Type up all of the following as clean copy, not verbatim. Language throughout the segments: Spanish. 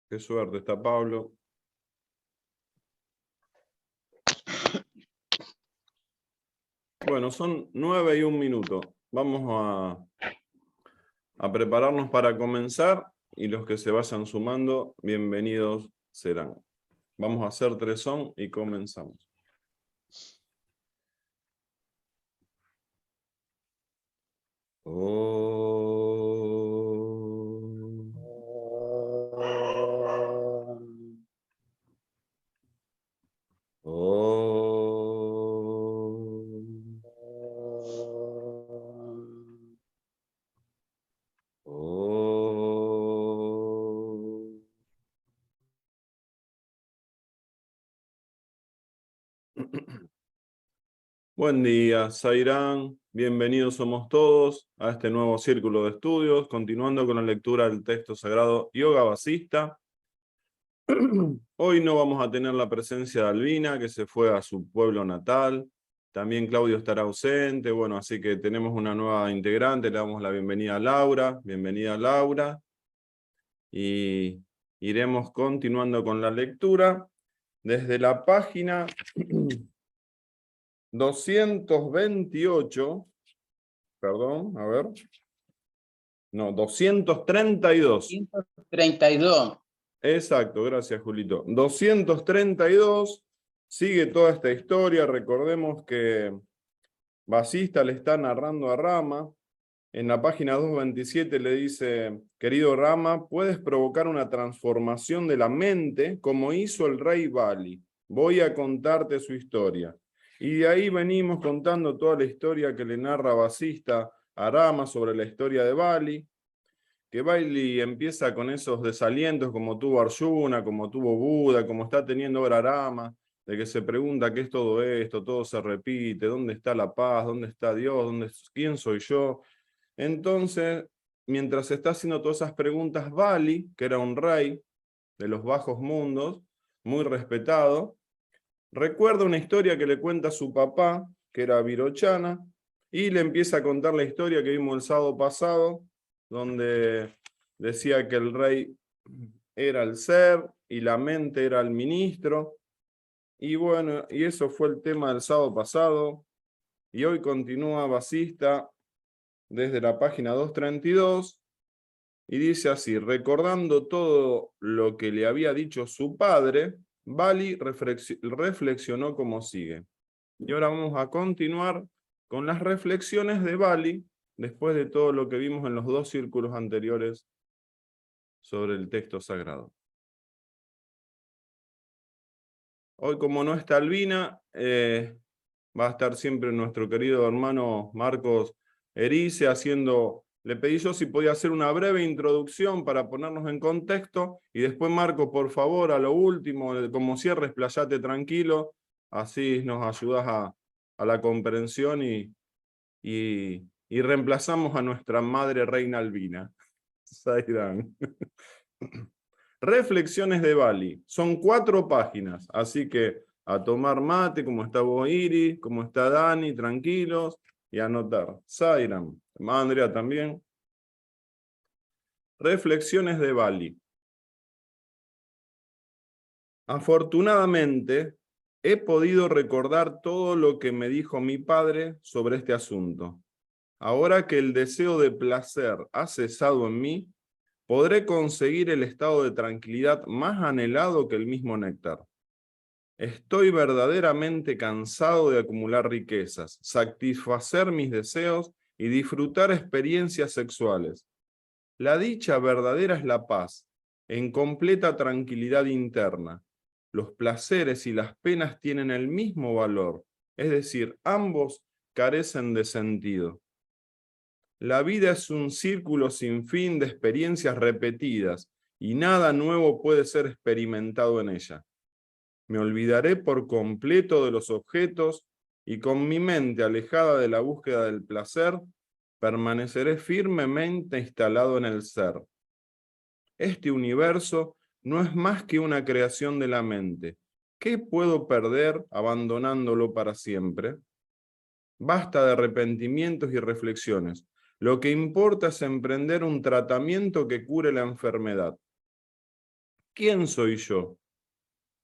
Qué suerte está Pablo. Bueno, son 9:01. Vamos a prepararnos para comenzar y los que se vayan sumando, bienvenidos serán. Vamos a hacer 3 son y comenzamos. Buen día, Zairán. Bienvenidos somos todos a este nuevo círculo de estudios, continuando con la lectura del texto sagrado Yoga Vasista. Hoy no vamos a tener la presencia de Albina, que se fue a su pueblo natal. También Claudio estará ausente. Bueno, así que tenemos una nueva integrante. Le damos la bienvenida a Laura. Bienvenida, Laura. Y iremos continuando con la lectura desde la página 228. Perdón, a ver. No, 232. 232. Exacto, gracias, Julito. 232, sigue toda esta historia. Recordemos que Vasista le está narrando a Rama. En la página 227 le dice: querido Rama, puedes provocar una transformación de la mente como hizo el rey Bali. Voy a contarte su historia. Y de ahí venimos contando toda la historia que le narra Vasista a Rama sobre la historia de Bali. Que Bali empieza con esos desalientos como tuvo Arjuna, como tuvo Buda, como está teniendo ahora Rama, de que se pregunta qué es todo esto, todo se repite, ¿dónde está la paz? ¿Dónde está Dios? ¿Quién soy yo? Entonces, mientras está haciendo todas esas preguntas, Bali, que era un rey de los bajos mundos, muy respetado, recuerda una historia que le cuenta a su papá, que era Virochana, y le empieza a contar la historia que vimos el sábado pasado, donde decía que el rey era el ser y la mente era el ministro. Y bueno, y eso fue el tema del sábado pasado. Y hoy continúa Vasista desde la página 232 y dice así: recordando todo lo que le había dicho su padre, Bali reflexionó como sigue. Y ahora vamos a continuar con las reflexiones de Bali, después de todo lo que vimos en los 2 círculos anteriores sobre el texto sagrado. Hoy, como no está Albina, va a estar siempre nuestro querido hermano Marcos Erice haciendo. Le pedí yo si podía hacer una breve introducción para ponernos en contexto, y después, Marcos, por favor, a lo último, como cierre, explayate tranquilo, así nos ayudas a la comprensión y reemplazamos a nuestra madre reina Albina. Zairán. Reflexiones de Bali. Son 4 páginas, así que a tomar mate, como está Boiri, como está Dani, tranquilos, y anotar. Zairán, Andrea también. Reflexiones de Bali. Afortunadamente, he podido recordar todo lo que me dijo mi padre sobre este asunto. Ahora que el deseo de placer ha cesado en mí, podré conseguir el estado de tranquilidad más anhelado que el mismo néctar. Estoy verdaderamente cansado de acumular riquezas, satisfacer mis deseos y disfrutar experiencias sexuales. La dicha verdadera es la paz, en completa tranquilidad interna. Los placeres y las penas tienen el mismo valor, es decir, ambos carecen de sentido. La vida es un círculo sin fin de experiencias repetidas y nada nuevo puede ser experimentado en ella. Me olvidaré por completo de los objetos y con mi mente alejada de la búsqueda del placer, permaneceré firmemente instalado en el ser. Este universo no es más que una creación de la mente. ¿Qué puedo perder abandonándolo para siempre? Basta de arrepentimientos y reflexiones. Lo que importa es emprender un tratamiento que cure la enfermedad. ¿Quién soy yo?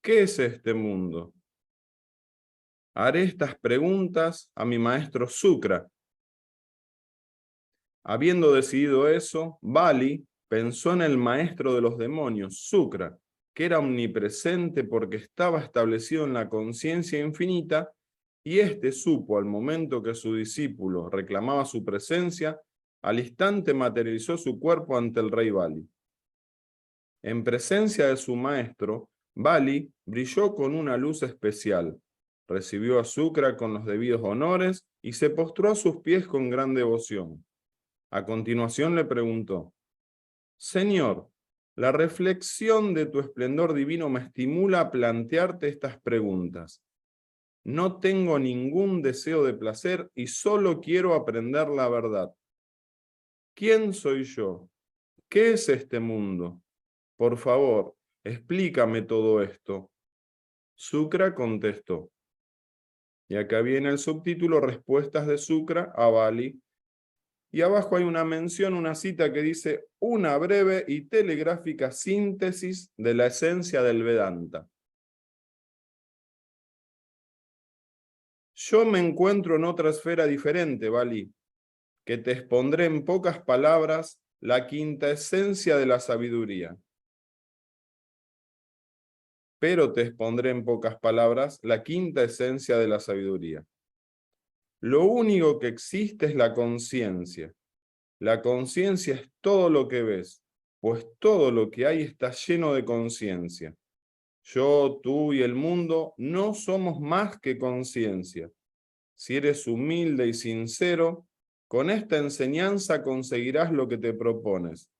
¿Qué es este mundo? Haré estas preguntas a mi maestro Sukra. Habiendo decidido eso, Bali pensó en el maestro de los demonios, Sukra, que era omnipresente porque estaba establecido en la conciencia infinita, y éste supo al momento que su discípulo reclamaba su presencia, al instante materializó su cuerpo ante el rey Bali. En presencia de su maestro, Bali brilló con una luz especial, recibió a Sukra con los debidos honores y se postró a sus pies con gran devoción. A continuación le preguntó: Señor, la reflexión de tu esplendor divino me estimula a plantearte estas preguntas. No tengo ningún deseo de placer y solo quiero aprender la verdad. ¿Quién soy yo? ¿Qué es este mundo? Por favor, explícame todo esto. Sukra contestó. Y acá viene el subtítulo: Respuestas de Sukra a Bali. Y abajo hay una mención, una cita que dice: una breve y telegráfica síntesis de la esencia del Vedanta. Yo me encuentro en otra esfera diferente, Bali, que te expondré en pocas palabras la quinta esencia de la sabiduría. Pero te expondré en pocas palabras la quinta esencia de la sabiduría. Lo único que existe es la conciencia. La conciencia es todo lo que ves, pues todo lo que hay está lleno de conciencia. Yo, tú y el mundo no somos más que conciencia. Si eres humilde y sincero, con esta enseñanza conseguirás lo que te propones.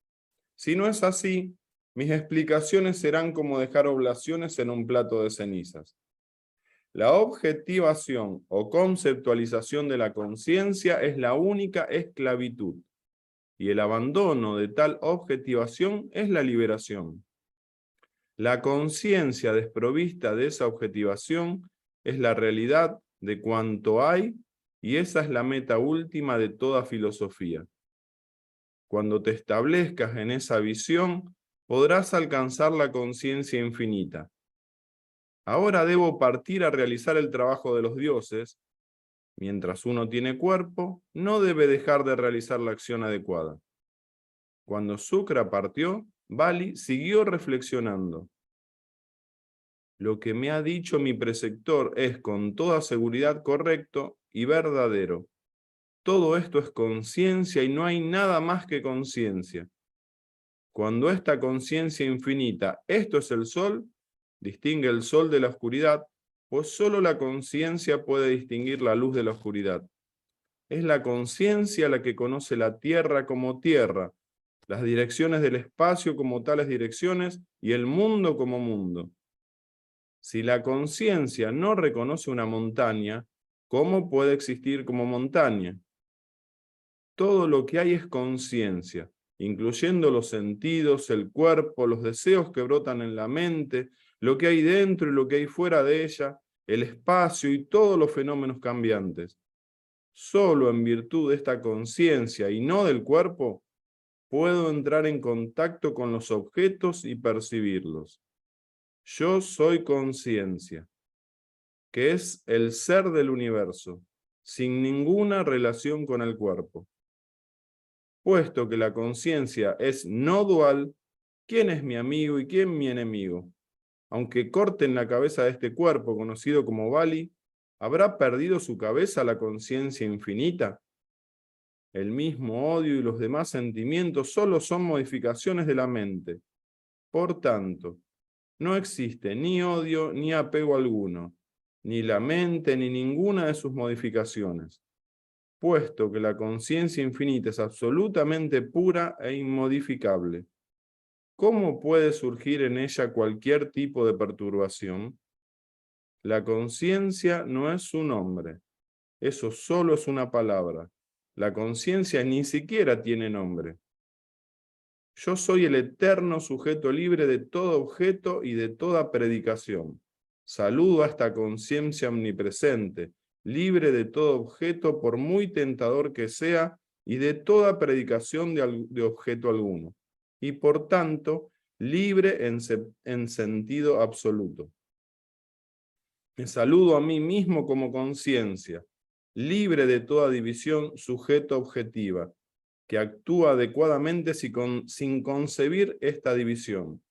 Si no es así, mis explicaciones serán como dejar oblaciones en un plato de cenizas. La objetivación o conceptualización de la conciencia es la única esclavitud, y el abandono de tal objetivación es la liberación. La conciencia desprovista de esa objetivación es la realidad de cuanto hay, y esa es la meta última de toda filosofía. Cuando te establezcas en esa visión, podrás alcanzar la conciencia infinita. Ahora debo partir a realizar el trabajo de los dioses. Mientras uno tiene cuerpo, no debe dejar de realizar la acción adecuada. Cuando Sukra partió, Bali siguió reflexionando. Lo que me ha dicho mi preceptor es con toda seguridad correcto y verdadero. Todo esto es conciencia y no hay nada más que conciencia. Cuando esta conciencia infinita, esto es el sol, distingue el sol de la oscuridad, pues solo la conciencia puede distinguir la luz de la oscuridad. Es la conciencia la que conoce la tierra como tierra, las direcciones del espacio como tales direcciones y el mundo como mundo. Si la conciencia no reconoce una montaña, ¿cómo puede existir como montaña? Todo lo que hay es conciencia, incluyendo los sentidos, el cuerpo, los deseos que brotan en la mente, lo que hay dentro y lo que hay fuera de ella, el espacio y todos los fenómenos cambiantes. Solo en virtud de esta conciencia y no del cuerpo, puedo entrar en contacto con los objetos y percibirlos. Yo soy conciencia, que es el ser del universo, sin ninguna relación con el cuerpo. Puesto que la conciencia es no dual, ¿quién es mi amigo y quién mi enemigo? Aunque corten la cabeza de este cuerpo conocido como Bali, ¿habrá perdido su cabeza la conciencia infinita? El mismo odio y los demás sentimientos solo son modificaciones de la mente. Por tanto, no existe ni odio ni apego alguno, ni la mente ni ninguna de sus modificaciones. Puesto que la conciencia infinita es absolutamente pura e inmodificable, ¿cómo puede surgir en ella cualquier tipo de perturbación? La conciencia no es un nombre, eso solo es una palabra. La conciencia ni siquiera tiene nombre. Yo soy el eterno sujeto libre de todo objeto y de toda predicación. Saludo a esta conciencia omnipresente, libre de todo objeto por muy tentador que sea y de toda predicación de objeto alguno. Y por tanto, libre en sentido absoluto. Me saludo a mí mismo como conciencia, libre de toda división sujeto-objetiva, que actúa adecuadamente sin concebir esta división,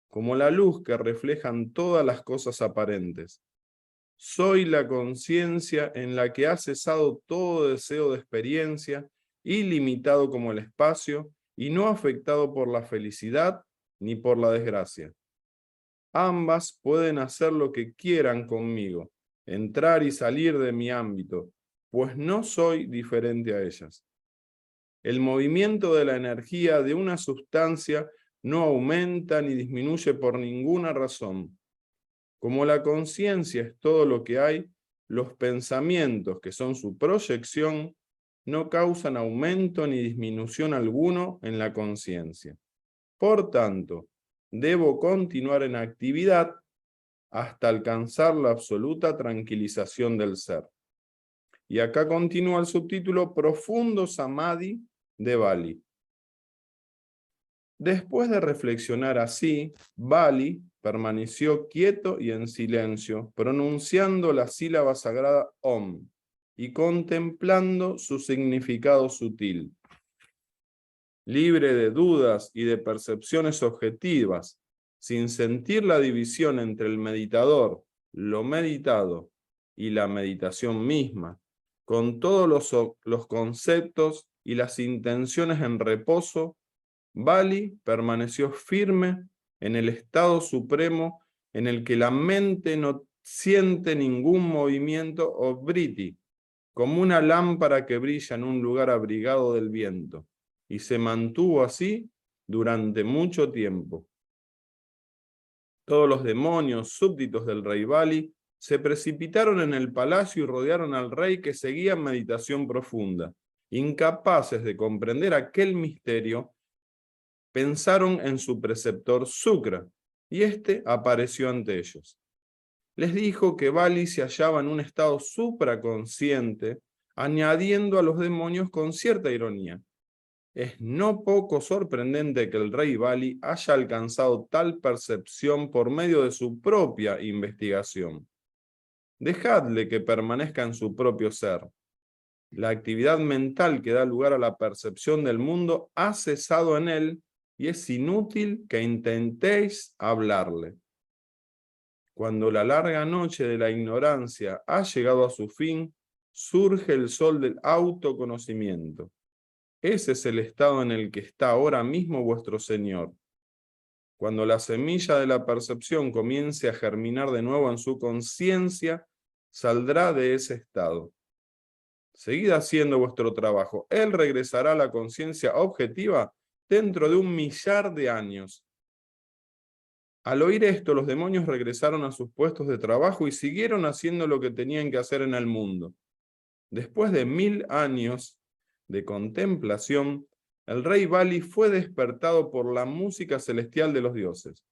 como la luz que reflejan todas las cosas aparentes. Soy la conciencia en la que ha cesado todo deseo de experiencia, ilimitado como el espacio, y no afectado por la felicidad ni por la desgracia. Ambas pueden hacer lo que quieran conmigo, entrar y salir de mi ámbito, pues no soy diferente a ellas. El movimiento de la energía de una sustancia no aumenta ni disminuye por ninguna razón. Como la conciencia es todo lo que hay, los pensamientos, que son su proyección, no causan aumento ni disminución alguno en la conciencia. Por tanto, debo continuar en actividad hasta alcanzar la absoluta tranquilización del ser. Y acá continúa el subtítulo Profundo Samadhi de Bali. Después de reflexionar así, Bali permaneció quieto y en silencio, pronunciando la sílaba sagrada Om y contemplando su significado sutil. Libre de dudas y de percepciones objetivas, sin sentir la división entre el meditador, lo meditado y la meditación misma, con todos los conceptos y las intenciones en reposo, Bali permaneció firme en el estado supremo en el que la mente no siente ningún movimiento o vritti, como una lámpara que brilla en un lugar abrigado del viento, y se mantuvo así durante mucho tiempo. Todos los demonios súbditos del rey Bali se precipitaron en el palacio y rodearon al rey, que seguía en meditación profunda. Incapaces de comprender aquel misterio, pensaron en su preceptor Sukra, y éste apareció ante ellos. Les dijo que Bali se hallaba en un estado supraconsciente, añadiendo a los demonios con cierta ironía: es no poco sorprendente que el rey Bali haya alcanzado tal percepción por medio de su propia investigación. Dejadle que permanezca en su propio ser. La actividad mental que da lugar a la percepción del mundo ha cesado en él, y es inútil que intentéis hablarle. Cuando la larga noche de la ignorancia ha llegado a su fin, surge el sol del autoconocimiento. Ese es el estado en el que está ahora mismo vuestro Señor. Cuando la semilla de la percepción comience a germinar de nuevo en su conciencia, saldrá de ese estado. Seguid haciendo vuestro trabajo. Él regresará a la conciencia objetiva dentro de 1.000.000 de años. Al oír esto, los demonios regresaron a sus puestos de trabajo y siguieron haciendo lo que tenían que hacer en el mundo. Después de 1.000 años de contemplación, el rey Bali fue despertado por la música celestial de los dioses.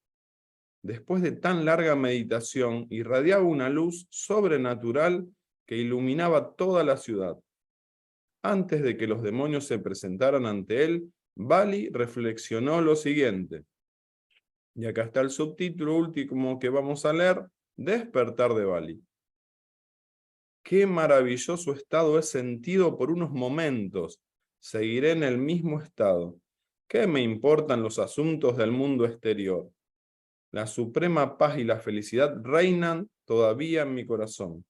Después de tan larga meditación, irradiaba una luz sobrenatural que iluminaba toda la ciudad. Antes de que los demonios se presentaran ante él, Bali reflexionó lo siguiente. Y acá está el subtítulo último que vamos a leer: Despertar de Bali. Qué maravilloso estado he sentido por unos momentos. Seguiré en el mismo estado. ¿Qué me importan los asuntos del mundo exterior? La suprema paz y la felicidad reinan todavía en mi corazón.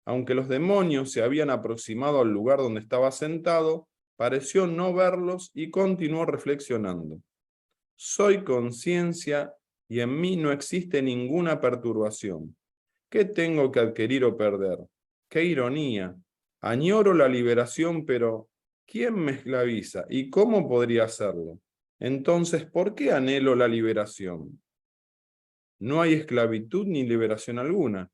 Aunque los demonios se habían aproximado al lugar donde estaba sentado, pareció no verlos y continuó reflexionando. Soy conciencia y en mí no existe ninguna perturbación. ¿Qué tengo que adquirir o perder? ¡Qué ironía! Añoro la liberación, pero ¿quién me esclaviza y cómo podría hacerlo? Entonces, ¿por qué anhelo la liberación? No hay esclavitud ni liberación alguna.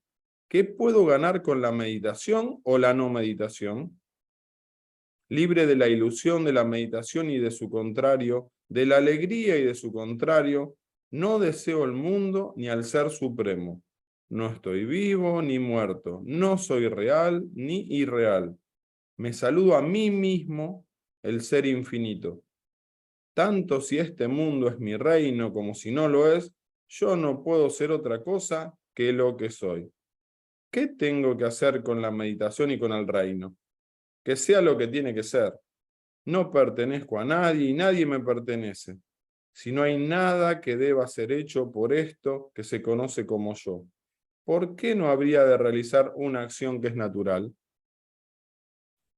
¿Qué puedo ganar con la meditación o la no meditación? Libre de la ilusión de la meditación y de su contrario, de la alegría y de su contrario, no deseo el mundo ni al Ser Supremo. No estoy vivo ni muerto, no soy real ni irreal. Me saludo a mí mismo, el Ser Infinito. Tanto si este mundo es mi reino como si no lo es, yo no puedo ser otra cosa que lo que soy. ¿Qué tengo que hacer con la meditación y con el reino? Que sea lo que tiene que ser. No pertenezco a nadie y nadie me pertenece. Si no hay nada que deba ser hecho por esto que se conoce como yo, ¿por qué no habría de realizar una acción que es natural?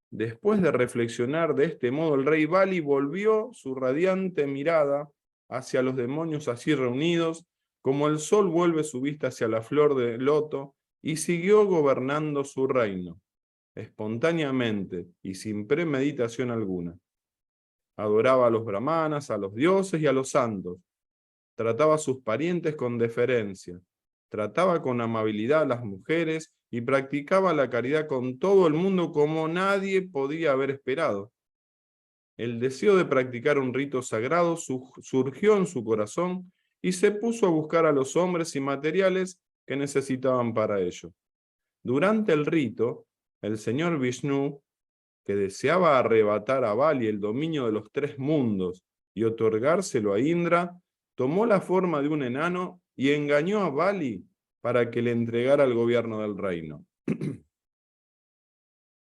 Después de reflexionar de este modo, el rey Bali volvió su radiante mirada hacia los demonios allí reunidos, como el sol vuelve su vista hacia la flor de loto, y siguió gobernando su reino, espontáneamente y sin premeditación alguna. Adoraba a los brahmanas, a los dioses y a los santos. Trataba a sus parientes con deferencia. Trataba con amabilidad a las mujeres y practicaba la caridad con todo el mundo como nadie podía haber esperado. El deseo de practicar un rito sagrado surgió en su corazón y se puso a buscar a los hombres y materiales que necesitaban para ello. Durante el rito, el señor Vishnu, que deseaba arrebatar a Bali el dominio de los 3 mundos y otorgárselo a Indra, tomó la forma de un enano y engañó a Bali para que le entregara el gobierno del reino.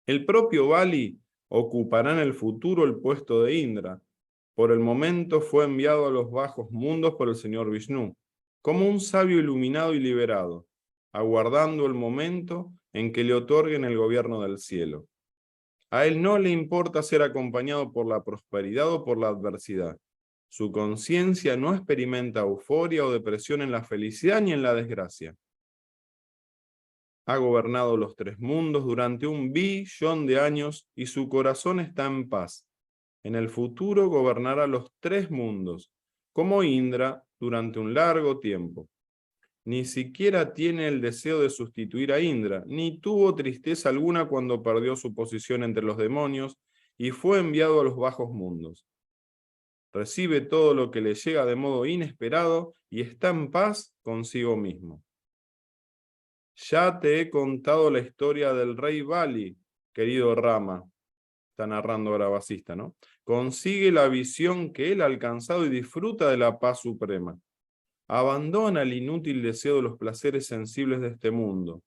El propio Bali ocupará en el futuro el puesto de Indra. Por el momento fue enviado a los bajos mundos por el señor Vishnu, como un sabio iluminado y liberado, aguardando el momento en que le otorguen el gobierno del cielo. A él no le importa ser acompañado por la prosperidad o por la adversidad. Su conciencia no experimenta euforia o depresión en la felicidad ni en la desgracia. Ha gobernado los 3 mundos durante 1.000.000.000 de años y su corazón está en paz. En el futuro gobernará los 3 mundos, como Indra, durante un largo tiempo. Ni siquiera tiene el deseo de sustituir a Indra, ni tuvo tristeza alguna cuando perdió su posición entre los demonios y fue enviado a los bajos mundos. Recibe todo lo que le llega de modo inesperado y está en paz consigo mismo. Ya te he contado la historia del rey Bali, querido Rama. Está narrando ahora Vasista, ¿no? Consigue la visión que él ha alcanzado y disfruta de la paz suprema. Abandona el inútil deseo de los placeres sensibles de este mundo.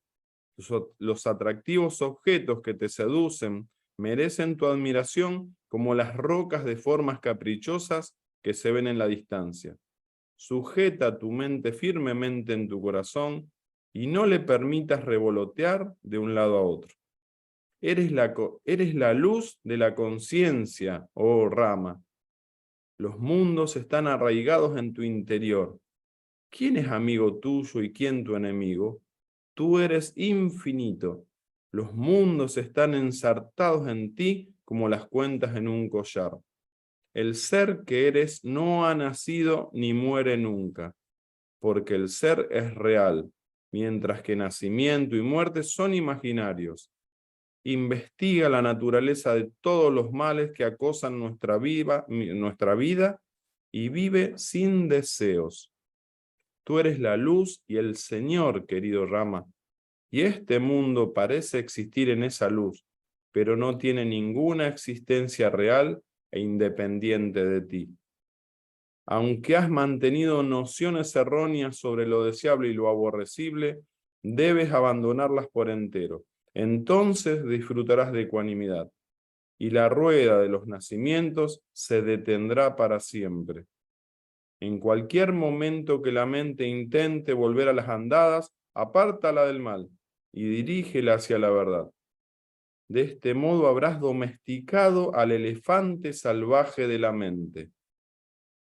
Los atractivos objetos que te seducen merecen tu admiración como las rocas de formas caprichosas que se ven en la distancia. Sujeta tu mente firmemente en tu corazón y no le permitas revolotear de un lado a otro. Eres la luz de la conciencia, oh Rama. Los mundos están arraigados en tu interior. ¿Quién es amigo tuyo y quién tu enemigo? Tú eres infinito. Los mundos están ensartados en ti como las cuentas en un collar. El ser que eres no ha nacido ni muere nunca, porque el ser es real, mientras que nacimiento y muerte son imaginarios. Investiga la naturaleza de todos los males que acosan nuestra vida y vive sin deseos. Tú eres la luz y el Señor, querido Rama, y este mundo parece existir en esa luz, pero no tiene ninguna existencia real e independiente de ti. Aunque has mantenido nociones erróneas sobre lo deseable y lo aborrecible, debes abandonarlas por entero. Entonces disfrutarás de ecuanimidad, y la rueda de los nacimientos se detendrá para siempre. En cualquier momento que la mente intente volver a las andadas, apártala del mal y dirígela hacia la verdad. De este modo habrás domesticado al elefante salvaje de la mente.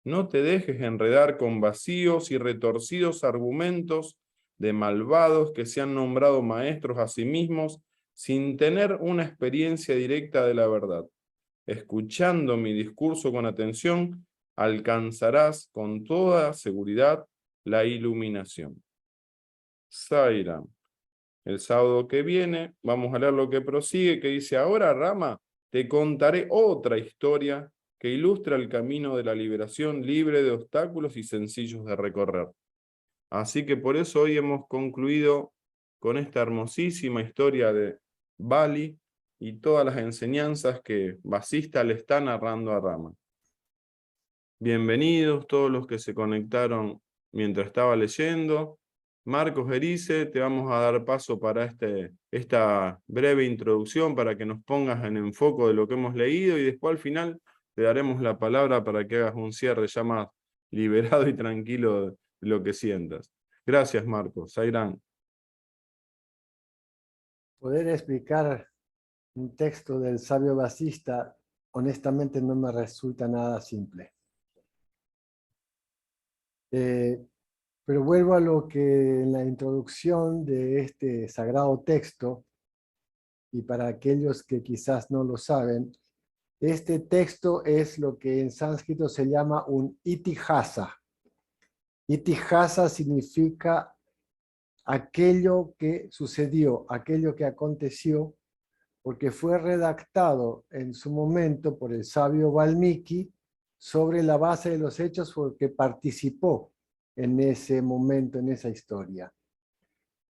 No te dejes enredar con vacíos y retorcidos argumentos de malvados que se han nombrado maestros a sí mismos sin tener una experiencia directa de la verdad. Escuchando mi discurso con atención, alcanzarás con toda seguridad la iluminación. Sairam. El sábado que viene vamos a leer lo que prosigue, que dice: ahora, Rama, te contaré otra historia que ilustra el camino de la liberación libre de obstáculos y sencillos de recorrer. Así que por eso hoy hemos concluido con esta hermosísima historia de Bali y todas las enseñanzas que Vasista le está narrando a Rama. Bienvenidos todos los que se conectaron mientras estaba leyendo. Marcos Erice, te vamos a dar paso para esta breve introducción para que nos pongas en enfoque de lo que hemos leído y después al final te daremos la palabra para que hagas un cierre ya más liberado y tranquilo de lo que sientas. Gracias, Marcos. Zairán. Poder explicar un texto del sabio Vasista, honestamente no me resulta nada simple. Pero vuelvo a lo que en la introducción de este sagrado texto, y para aquellos que quizás no lo saben, este texto es lo que en sánscrito se llama un itihasa. Itihasa significa aquello que sucedió, aquello que aconteció, porque fue redactado en su momento por el sabio Valmiki sobre la base de los hechos porque participó en ese momento, en esa historia.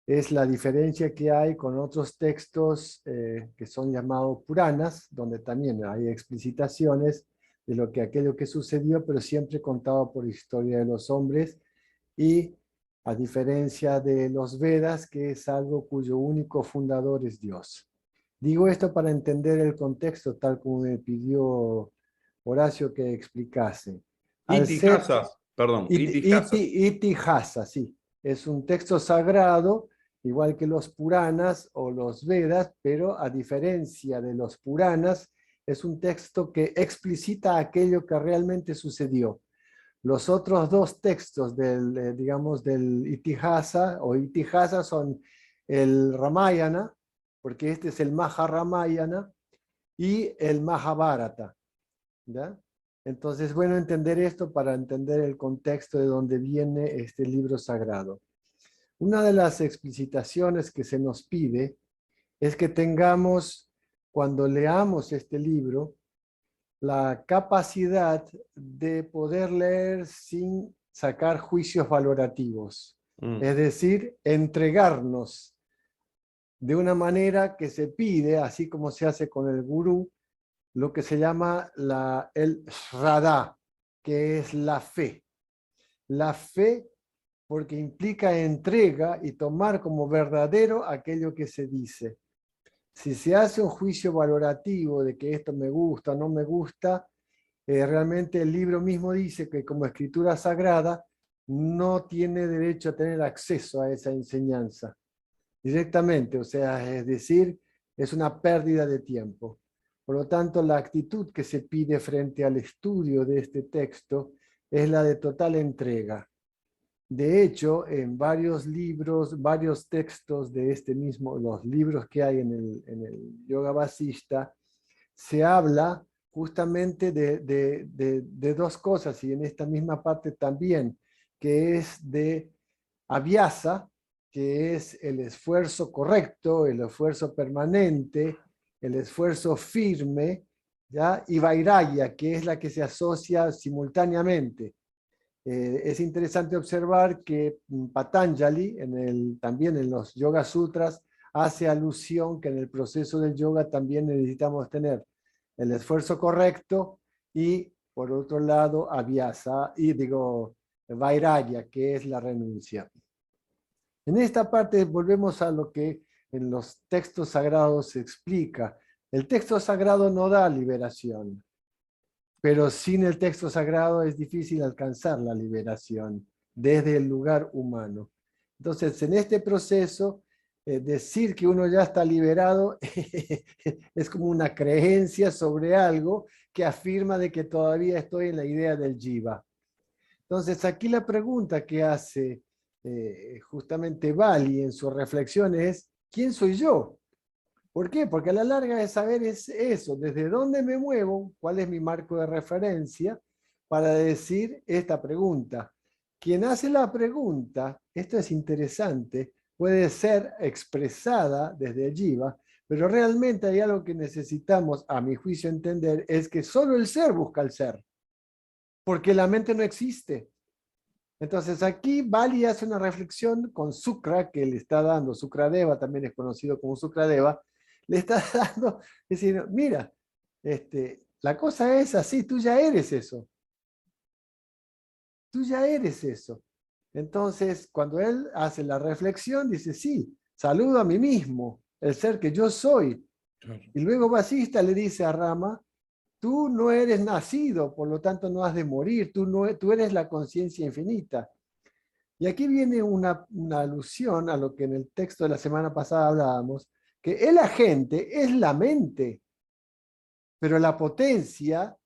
Es la diferencia que hay con otros textos que son llamados Puranas, donde también hay explicitaciones de lo que aquello que sucedió, pero siempre contado por historia de los hombres, y a diferencia de los Vedas, que es algo cuyo único fundador es Dios. Digo esto para entender el contexto, tal como me pidió Horacio que explicase. Itihasa, perdón, Itihasa. Itihasa, sí. Es un texto sagrado, igual que los Puranas o los Vedas, pero a diferencia de los Puranas, es un texto que explicita aquello que realmente sucedió. Los otros dos textos digamos, del Itihasa o Itihasa son el Ramayana, porque este es el Maharamayana, y el Mahabharata. ¿Ya? Entonces, bueno entender esto para entender el contexto de donde viene este libro sagrado. Una de las explicitaciones que se nos pide es que tengamos, cuando leamos este libro, la capacidad de poder leer sin sacar juicios valorativos. Es decir, entregarnos de una manera que se pide, así como se hace con el gurú, lo que se llama el Shraddha, que es la fe. La fe porque implica entrega y tomar como verdadero aquello que se dice. Si se hace un juicio valorativo de que esto me gusta o no me gusta, realmente el libro mismo dice que como escritura sagrada no tiene derecho a tener acceso a esa enseñanza directamente, o sea, es decir, es una pérdida de tiempo. Por lo tanto, la actitud que se pide frente al estudio de este texto es la de total entrega. De hecho, en varios libros, varios textos de este mismo, los libros que hay en el Yoga Vasista, se habla justamente de dos cosas, y en esta misma parte también, que es de abhyasa, que es el esfuerzo correcto, el esfuerzo permanente, el esfuerzo firme, ¿ya? Y vairagya, que es la que se asocia simultáneamente. Es interesante observar que Patanjali, también en los Yoga Sutras, hace alusión que en el proceso del yoga también necesitamos tener el esfuerzo correcto y, por otro lado, abhyasa, vairagya, que es la renuncia. En esta parte volvemos a lo que en los textos sagrados se explica. El texto sagrado no da liberación, pero sin el texto sagrado es difícil alcanzar la liberación desde el lugar humano. Entonces, en este proceso, decir que uno ya está liberado es como una creencia sobre algo que afirma de que todavía estoy en la idea del jiva. Entonces, aquí la pregunta que hace justamente Bali en sus reflexiones es, ¿quién soy yo? ¿Por qué? Porque a la larga de saber es eso, desde dónde me muevo, cuál es mi marco de referencia para decir esta pregunta. Quien hace la pregunta, esto es interesante, puede ser expresada desde el jiva, pero realmente hay algo que necesitamos, a mi juicio, entender, es que solo el ser busca el ser, porque la mente no existe. Entonces aquí Bali hace una reflexión con Sukra, que le está dando, Sukradeva también es conocido como Sukradeva, le está dando, es decir, mira, la cosa es así, tú ya eres eso. tú ya eres eso. Entonces, cuando él hace la reflexión, dice, sí, saludo a mí mismo, el ser que yo soy. Y luego Vasista le dice a Rama, tú no eres nacido, por lo tanto no has de morir, tú eres la conciencia infinita. Y aquí viene una alusión a lo que en el texto de la semana pasada hablábamos, que el agente es la mente, pero la potencia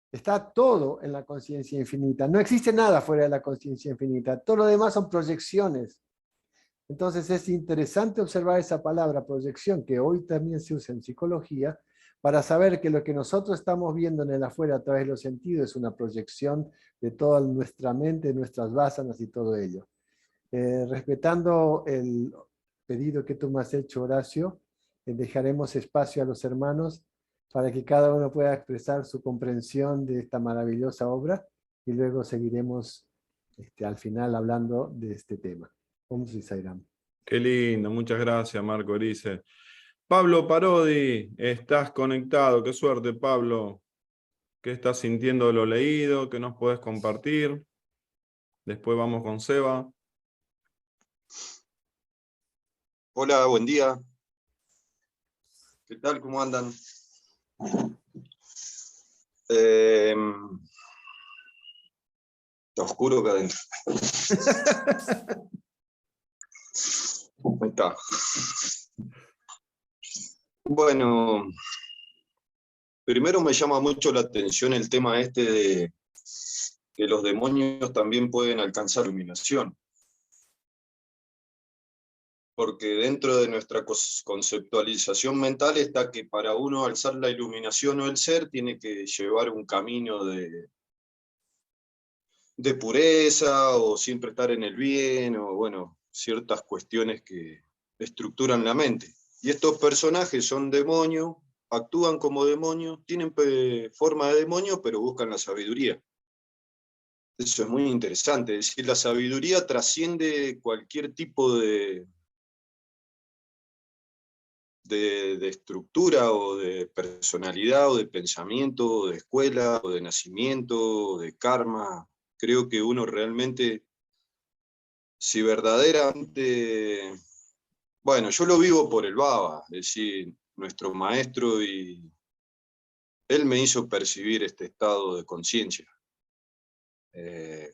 está todo en la conciencia infinita. No existe nada fuera de la conciencia infinita. Todo lo demás son proyecciones. Entonces es interesante observar esa palabra proyección, que hoy también se usa en psicología, para saber que lo que nosotros estamos viendo en el afuera a través de los sentidos es una proyección de toda nuestra mente, nuestras vásanas y todo ello. Respetando el pedido que tú me has hecho, Horacio, dejaremos espacio a los hermanos para que cada uno pueda expresar su comprensión de esta maravillosa obra y luego seguiremos al final hablando de este tema. Om Sri Sairam. Qué lindo, muchas gracias, Marco Erice. Pablo Parodi, estás conectado. Qué suerte, Pablo. ¿Qué estás sintiendo de lo leído? ¿Qué nos puedes compartir? Después vamos con Seba. Hola, buen día. ¿Qué tal? ¿Cómo andan? Está oscuro acá adentro. Ahí está. Bueno, primero me llama mucho la atención el tema este de que los demonios también pueden alcanzar iluminación. Porque dentro de nuestra conceptualización mental está que para uno alzar la iluminación o el ser tiene que llevar un camino de pureza o siempre estar en el bien o bueno, ciertas cuestiones que estructuran la mente. Y estos personajes son demonios, actúan como demonios, tienen forma de demonio, pero buscan la sabiduría. Eso es muy interesante, es decir, la sabiduría trasciende cualquier tipo de estructura o de personalidad o de pensamiento, o de escuela, o de nacimiento, o de karma. Creo que uno realmente, si verdaderamente, bueno, yo lo vivo por el Baba, es decir, nuestro maestro, y él me hizo percibir este estado de conciencia.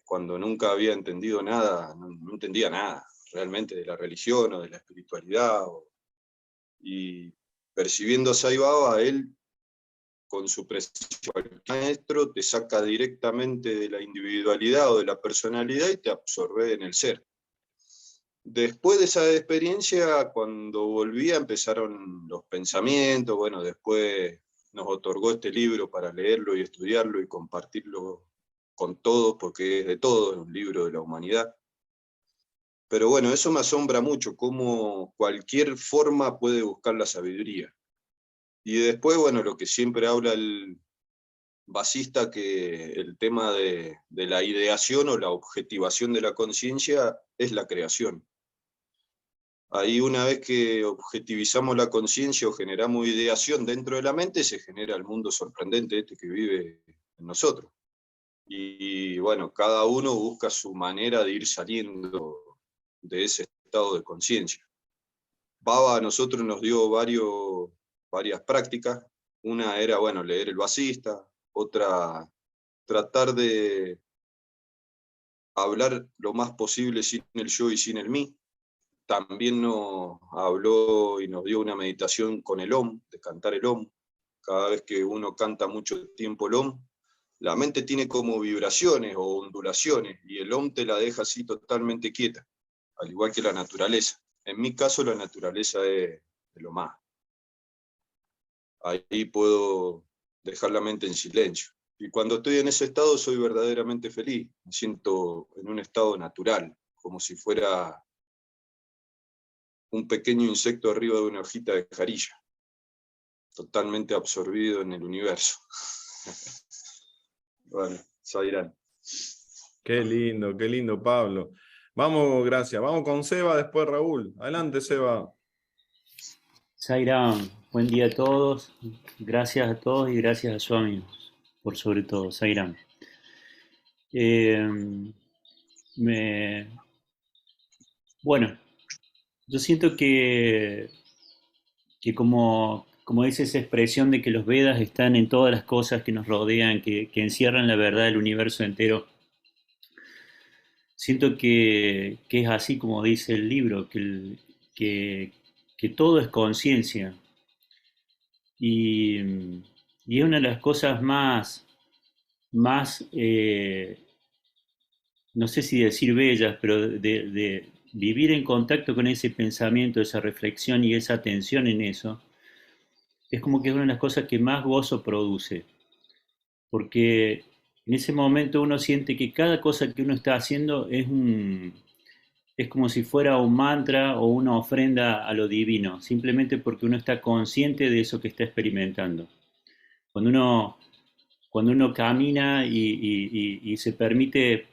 Cuando nunca había entendido nada, no entendía nada realmente de la religión o de la espiritualidad, y percibiendo a Sai Baba, él con su presencia al maestro te saca directamente de la individualidad o de la personalidad y te absorbe en el ser. Después de esa experiencia, cuando volvía, empezaron los pensamientos, bueno, después nos otorgó este libro para leerlo y estudiarlo y compartirlo con todos, porque es de todos, es un libro de la humanidad. Pero bueno, eso me asombra mucho, cómo cualquier forma puede buscar la sabiduría. Y después, bueno, lo que siempre habla el basista, que el tema de la ideación o la objetivación de la conciencia es la creación. Ahí una vez que objetivizamos la conciencia o generamos ideación dentro de la mente, se genera el mundo sorprendente este que vive en nosotros. Y bueno, cada uno busca su manera de ir saliendo de ese estado de conciencia. Baba a nosotros nos dio varias prácticas. Una era, bueno, leer el basista, otra, tratar de hablar lo más posible sin el yo y sin el mí. También nos habló y nos dio una meditación con el Om, de cantar el Om. Cada vez que uno canta mucho tiempo el Om, la mente tiene como vibraciones o ondulaciones, y el Om te la deja así totalmente quieta, al igual que la naturaleza. En mi caso, la naturaleza es de lo más. Ahí puedo dejar la mente en silencio. Y cuando estoy en ese estado soy verdaderamente feliz. Me siento en un estado natural, como si fuera un pequeño insecto arriba de una hojita de jarilla, totalmente absorbido en el universo. Bueno, Sairán. Qué lindo, Pablo. Vamos, gracias. Vamos con Seba, después Raúl. Adelante, Seba. Sairam, buen día a todos. Gracias a todos y gracias a Swami por sobre todo, Sairam. Eh, bueno, yo siento que como dice esa expresión de que los Vedas están en todas las cosas que nos rodean, que encierran la verdad del universo entero, siento que es así como dice el libro, que, que todo es conciencia. Y, y es una de las cosas más no sé si decir bellas, pero de vivir en contacto con ese pensamiento, esa reflexión y esa atención en eso, es como que es una de las cosas que más gozo produce, porque en ese momento uno siente que cada cosa que uno está haciendo es como si fuera un mantra o una ofrenda a lo divino, simplemente porque uno está consciente de eso que está experimentando. Cuando uno, cuando uno camina y se permite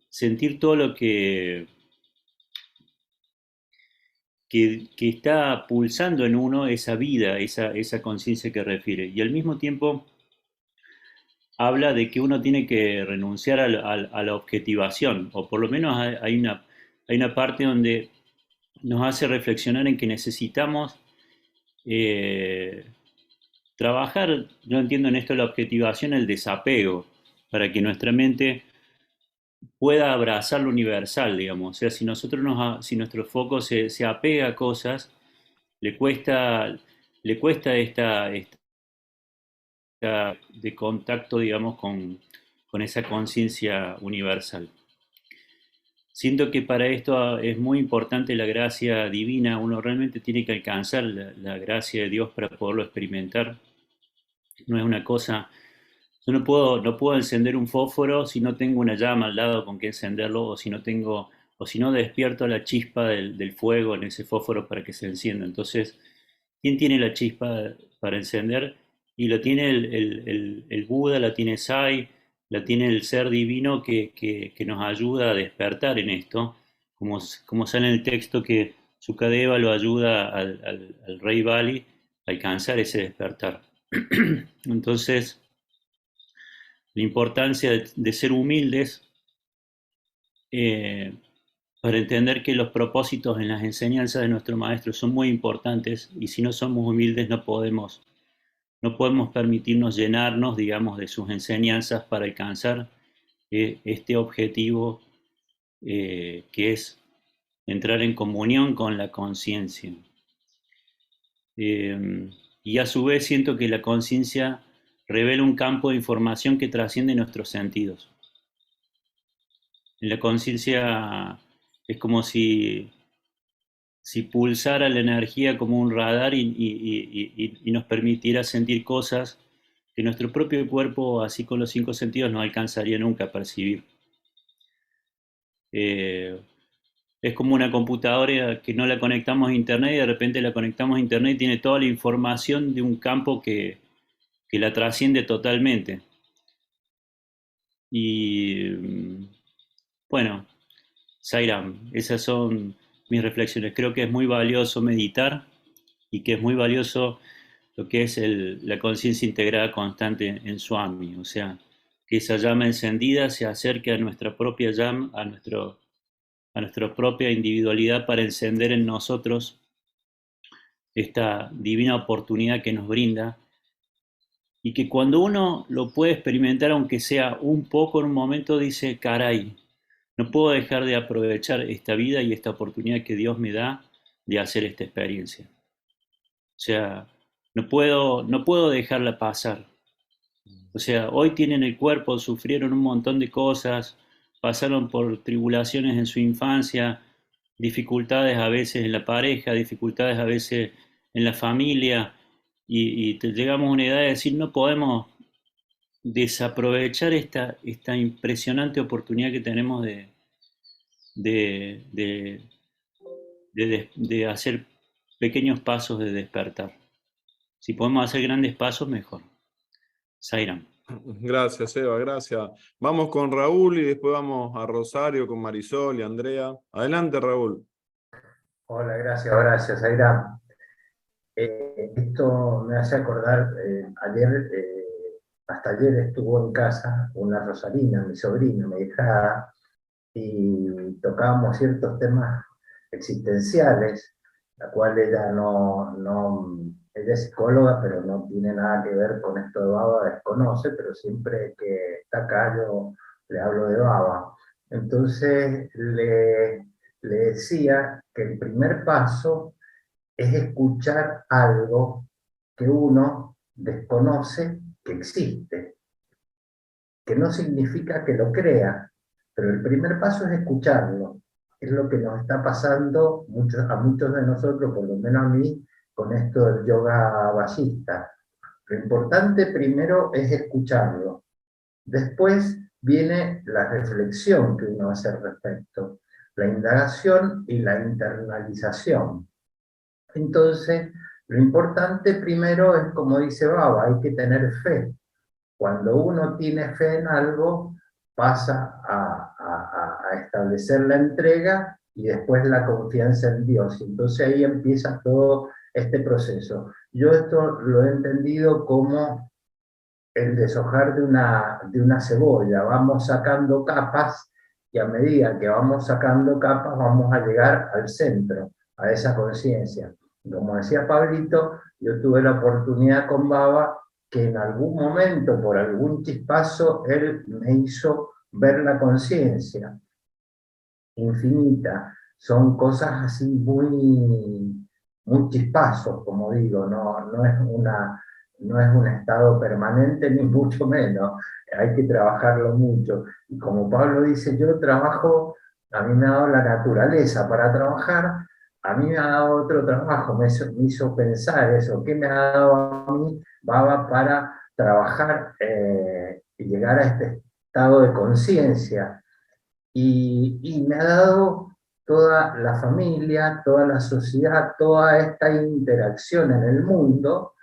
sentir todo lo que está pulsando en uno esa vida, esa conciencia que refiere. Y al mismo tiempo habla de que uno tiene que renunciar a la objetivación, o por lo menos hay una parte donde nos hace reflexionar en que necesitamos eh, trabajar, yo entiendo en esto la objetivación, el desapego, para que nuestra mente pueda abrazar lo universal, digamos. O sea, si nuestro foco se apega a cosas, le cuesta, le cuesta esta de contacto, digamos, con esa conciencia universal. Siento que para esto es muy importante la gracia divina, uno realmente tiene que alcanzar la gracia de Dios para poderlo experimentar. No es una cosa, yo no puedo encender un fósforo si no tengo una llama al lado con que encenderlo, o si no despierto la chispa del fuego en ese fósforo para que se encienda. Entonces, ¿quién tiene la chispa para encender? Y lo tiene el Buda, la tiene Sai, la tiene el ser divino que nos ayuda a despertar en esto, como sale en el texto que Sukadeva lo ayuda al rey Bali a alcanzar ese despertar. Entonces, la importancia de ser humildes eh, para entender que los propósitos en las enseñanzas de nuestro maestro son muy importantes y si no somos humildes no podemos permitirnos llenarnos, digamos, de sus enseñanzas para alcanzar este objetivo que es entrar en comunión con la conciencia. Y a su vez siento que la conciencia revela un campo de información que trasciende nuestros sentidos. En la conciencia es como si pulsara la energía como un radar y nos permitiera sentir cosas que nuestro propio cuerpo, así con los cinco sentidos, no alcanzaría nunca a percibir. Eh, es como una computadora que no la conectamos a internet y de repente la conectamos a internet y tiene toda la información de un campo que la trasciende totalmente. Y bueno, Sairam, esas son mis reflexiones. Creo que es muy valioso meditar y que es muy valioso lo que es la conciencia integrada constante en Swami, o sea, que esa llama encendida se acerque a nuestra propia llama, a nuestra propia individualidad para encender en nosotros esta divina oportunidad que nos brinda y que cuando uno lo puede experimentar, aunque sea un poco en un momento, dice, caray, no puedo dejar de aprovechar esta vida y esta oportunidad que Dios me da de hacer esta experiencia. O sea, no puedo dejarla pasar. O sea, hoy tienen el cuerpo, sufrieron un montón de cosas, pasaron por tribulaciones en su infancia, dificultades a veces en la pareja, dificultades a veces en la familia, y llegamos a una edad de decir, no podemos desaprovechar esta impresionante oportunidad que tenemos de, de, de hacer pequeños pasos de despertar. Si podemos hacer grandes pasos, mejor. Sairam. Gracias, Eva, gracias. Vamos con Raúl y después vamos a Rosario con Marisol y Andrea. Adelante, Raúl. Hola, gracias, Aira. Esto me hace acordar, ayer hasta ayer estuvo en casa una Rosalina, mi sobrina, mi hija, y tocábamos ciertos temas existenciales, la cual ella ella es psicóloga, pero no tiene nada que ver con esto de Baba, desconoce, pero siempre que está acá yo le hablo de Baba. Entonces le decía que el primer paso es escuchar algo que uno desconoce que existe, que no significa que lo crea, pero el primer paso es escucharlo. Es lo que nos está pasando a muchos de nosotros, por lo menos a mí, con esto del yoga vajista. Lo importante primero es escucharlo. Después viene la reflexión que uno hace al respecto, la indagación y la internalización. Entonces, lo importante primero es, como dice Baba, hay que tener fe. Cuando uno tiene fe en algo, pasa a establecer la entrega y después la confianza en Dios. Entonces ahí empieza todo este proceso. Yo esto lo he entendido como el deshojar de una cebolla. Vamos sacando capas y a medida que vamos sacando capas vamos a llegar al centro, a esa conciencia. Como decía Pablito, yo tuve la oportunidad con Baba que en algún momento, por algún chispazo, él me hizo ver la conciencia infinita. Son cosas así muy chispazos, como digo, no es un estado permanente, ni mucho menos. Hay que trabajarlo mucho. Y como Pablo dice, yo trabajo, a mí me ha dado la naturaleza para trabajar, a mí me ha dado otro trabajo, me hizo pensar eso, ¿qué me ha dado a mí, Baba, para trabajar y llegar a este estado de conciencia? Y me ha dado toda la familia, toda la sociedad, toda esta interacción en el mundo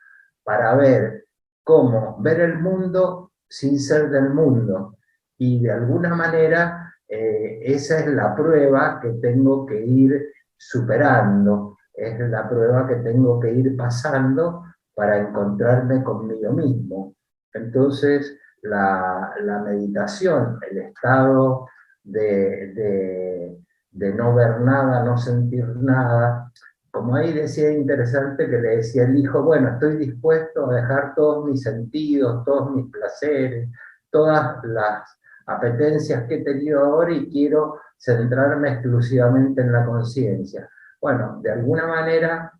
para ver cómo ver el mundo sin ser del mundo. Y de alguna manera esa es la prueba que tengo que ir superando, es la prueba que tengo que ir pasando para encontrarme conmigo mismo. Entonces, la meditación, el estado de no ver nada, no sentir nada, como ahí decía, interesante que le decía el hijo, bueno, estoy dispuesto a dejar todos mis sentidos, todos mis placeres, todas las apetencias que he tenido ahora y quiero centrarme exclusivamente en la conciencia. Bueno, de alguna manera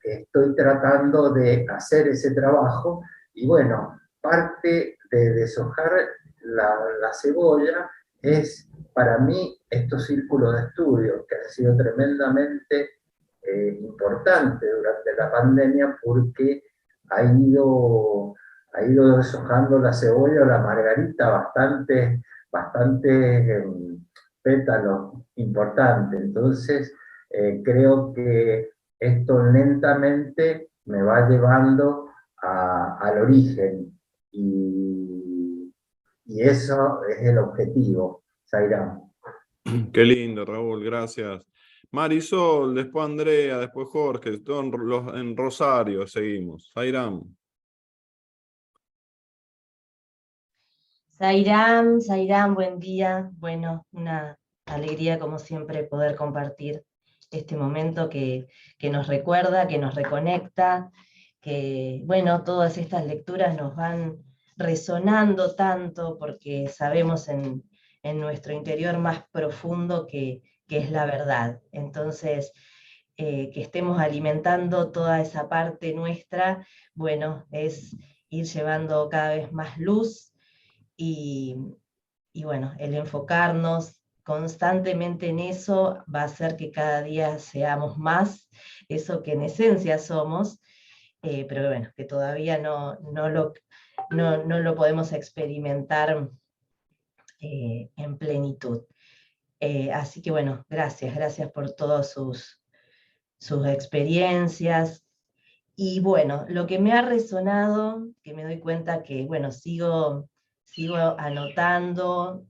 estoy tratando de hacer ese trabajo y bueno, parte de deshojar la cebolla es para mí estos círculos de estudio que han sido tremendamente importantes durante la pandemia porque ha ido deshojando la cebolla o la margarita bastante pétalos importantes. Entonces, creo que esto lentamente me va llevando al origen y eso es el objetivo, Zairán. Qué lindo, Raúl, gracias. Marisol, después Andrea, después Jorge, todo en Rosario seguimos. Zairán. Zairán, buen día. Bueno, una alegría como siempre poder compartir este momento que nos recuerda, que nos reconecta, que bueno, todas estas lecturas nos van resonando tanto porque sabemos en nuestro interior más profundo que es la verdad. Entonces, que estemos alimentando toda esa parte nuestra, bueno, es ir llevando cada vez más luz y bueno, el enfocarnos constantemente en eso va a hacer que cada día seamos más eso que en esencia somos, pero bueno, que todavía no lo podemos experimentar en plenitud. Así que bueno, gracias por todas sus experiencias. Y bueno, lo que me ha resonado, que me doy cuenta que, bueno, sigo anotando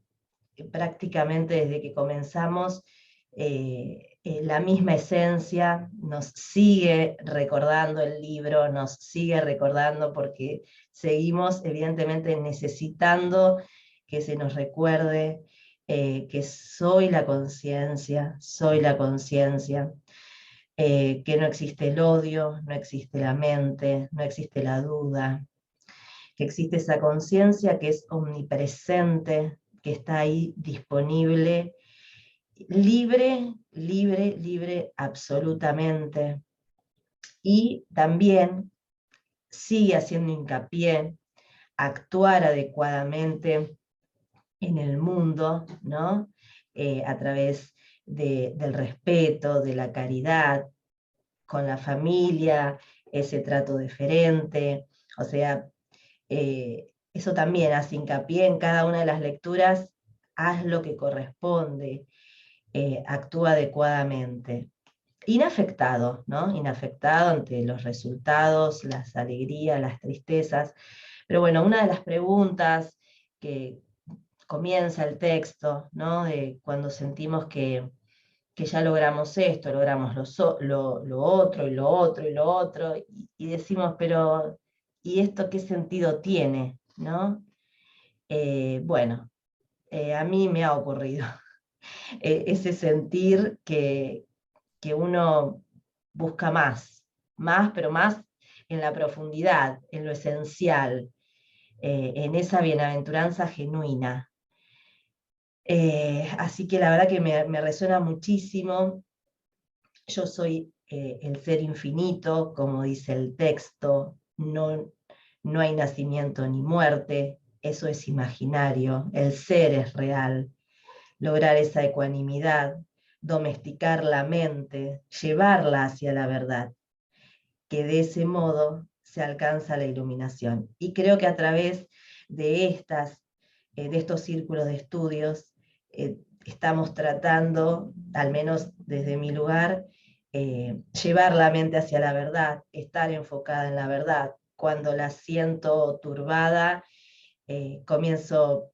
prácticamente desde que comenzamos, la misma esencia, nos sigue recordando el libro, nos sigue recordando porque seguimos evidentemente necesitando que se nos recuerde que soy la conciencia, que no existe el odio, no existe la mente, no existe la duda, que existe esa conciencia que es omnipresente, que está ahí disponible, libre, libre, libre absolutamente. Y también sigue haciendo hincapié, actuar adecuadamente en el mundo, ¿no? A través del respeto, de la caridad, con la familia, ese trato deferente, o sea, eso también hace hincapié en cada una de las lecturas, haz lo que corresponde, actúa adecuadamente. Inafectado, ¿no? Inafectado ante los resultados, las alegrías, las tristezas. Pero bueno, una de las preguntas que comienza el texto, ¿no? De cuando sentimos que ya logramos esto, logramos lo otro, y lo otro, y lo otro, y decimos, pero ¿y esto qué sentido tiene? ¿No? Bueno, a mí me ha ocurrido ese sentir que uno busca más, pero más en la profundidad, en lo esencial, en esa bienaventuranza genuina. Así que la verdad que me resuena muchísimo. Yo soy el ser infinito, como dice el texto, no hay nacimiento ni muerte, eso es imaginario, el ser es real. Lograr esa ecuanimidad, domesticar la mente, llevarla hacia la verdad, que de ese modo se alcanza la iluminación. Y creo que a través de estos círculos de estudios, estamos tratando, al menos desde mi lugar, llevar la mente hacia la verdad, estar enfocada en la verdad. Cuando la siento turbada, comienzo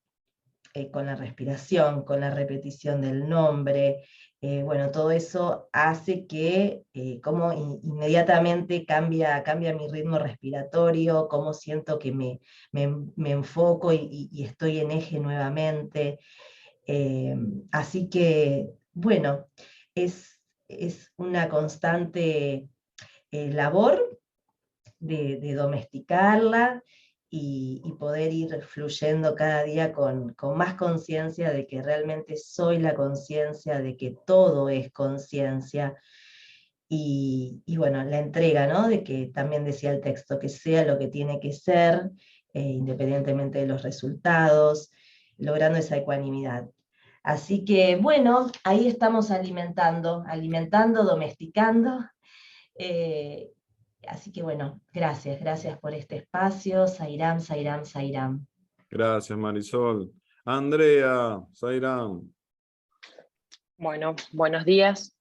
con la respiración, con la repetición del nombre. Bueno, todo eso hace que como inmediatamente cambia mi ritmo respiratorio, cómo siento que me enfoco y estoy en eje nuevamente. Así que, bueno, es una constante labor de domesticarla y poder ir fluyendo cada día con más conciencia de que realmente soy la conciencia, de que todo es conciencia. Y bueno, la entrega, ¿no? De que también decía el texto, que sea lo que tiene que ser, independientemente de los resultados, logrando esa ecuanimidad. Así que bueno, ahí estamos alimentando, domesticando. Así que bueno, gracias por este espacio. Sairam, Sairam, Sairam. Gracias, Marisol. Andrea, Sairam. Bueno, buenos días.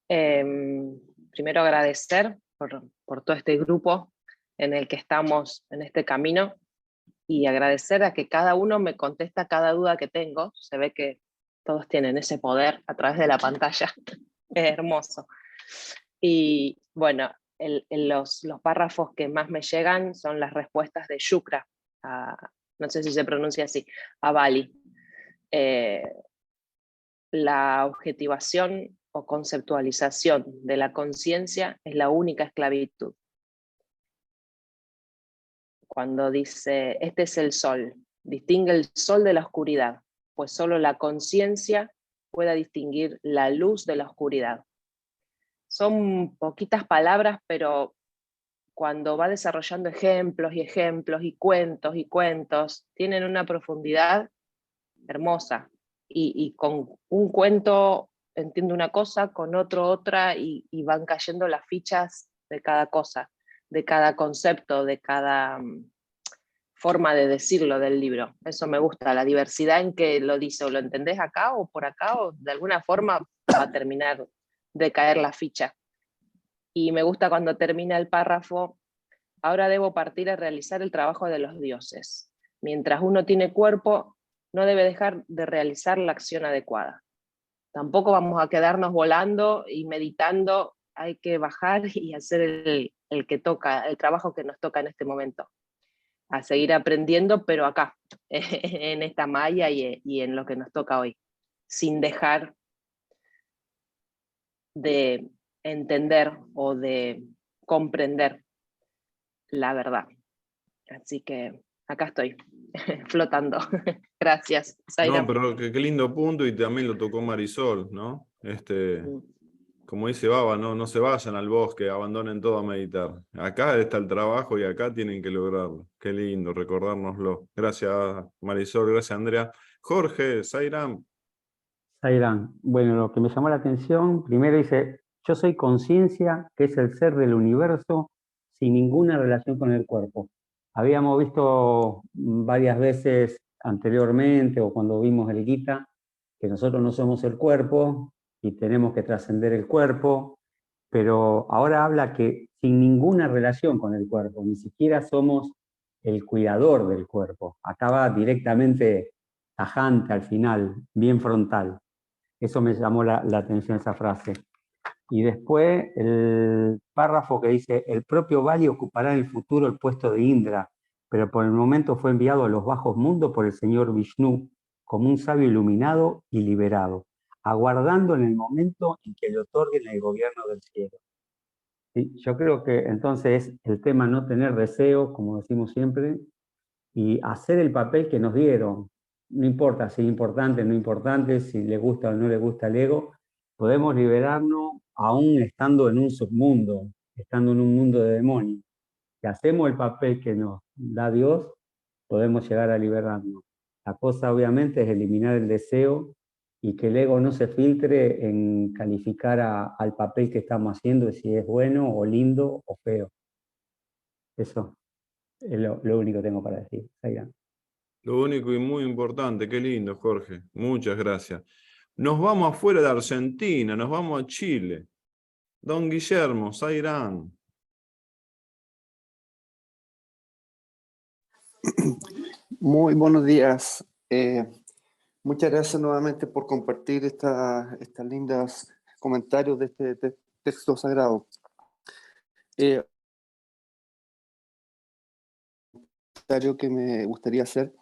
Primero agradecer por todo este grupo en el que estamos en este camino y agradecer a que cada uno me contesta cada duda que tengo. Se ve que todos tienen ese poder a través de la pantalla. Es hermoso. Y bueno, los párrafos que más me llegan son las respuestas de Shukra, no sé si se pronuncia así, a Bali. La objetivación o conceptualización de la conciencia es la única esclavitud. Cuando dice, este es el sol, distingue el sol de la oscuridad, pues solo la conciencia puede distinguir la luz de la oscuridad. Son poquitas palabras, pero cuando va desarrollando ejemplos y ejemplos y cuentos, tienen una profundidad hermosa. Y con un cuento entiendo una cosa, con otro otra, y van cayendo las fichas de cada cosa, de cada concepto, de cada forma de decirlo del libro. Eso me gusta, la diversidad en que lo dice, o lo entendés acá o por acá, o de alguna forma va a terminar de caer la ficha. Y me gusta cuando termina el párrafo, ahora debo partir a realizar el trabajo de los dioses. Mientras uno tiene cuerpo, no debe dejar de realizar la acción adecuada. Tampoco vamos a quedarnos volando y meditando, hay que bajar y hacer el que toca, el trabajo que nos toca en este momento. A seguir aprendiendo, pero acá, en esta malla y en lo que nos toca hoy, sin dejar de entender o de comprender la verdad. Así que acá estoy, flotando. Gracias, No, Zaira. pero qué lindo punto, y también lo tocó Marisol, ¿no? Como dice Baba, no se vayan al bosque, abandonen todo a meditar. Acá está el trabajo y acá tienen que lograrlo. Qué lindo recordárnoslo. Gracias, Marisol, gracias, Andrea. Jorge, Zairam. Zairán, bueno, lo que me llamó la atención, primero dice, yo soy conciencia, que es el ser del universo, sin ninguna relación con el cuerpo. Habíamos visto varias veces anteriormente, o cuando vimos el Gita, que nosotros no somos el cuerpo y tenemos que trascender el cuerpo, pero ahora habla que sin ninguna relación con el cuerpo, ni siquiera somos el cuidador del cuerpo. Acá va directamente tajante al final, bien frontal. Eso me llamó la atención, esa frase. Y después el párrafo que dice, el propio Bali ocupará en el futuro el puesto de Indra, pero por el momento fue enviado a los bajos mundos por el señor Vishnu como un sabio iluminado y liberado, aguardando en el momento en que le otorguen el gobierno del cielo. ¿Sí? Yo creo que entonces es el tema no tener deseo, como decimos siempre, y hacer el papel que nos dieron. No importa si es importante o no importante, si le gusta o no le gusta el ego, podemos liberarnos aún estando en un submundo, estando en un mundo de demonios. Si hacemos el papel que nos da Dios, podemos llegar a liberarnos. La cosa obviamente es eliminar el deseo y que el ego no se filtre en calificar al papel que estamos haciendo, si es bueno o lindo o feo. Eso es lo único que tengo para decir. Zaira. Lo único y muy importante, qué lindo, Jorge. Muchas gracias. Nos vamos afuera de Argentina, nos vamos a Chile. Don Guillermo, Zairán. Muy buenos días. Muchas gracias nuevamente por compartir estas lindas comentarios de este texto sagrado. Un comentario que me gustaría hacer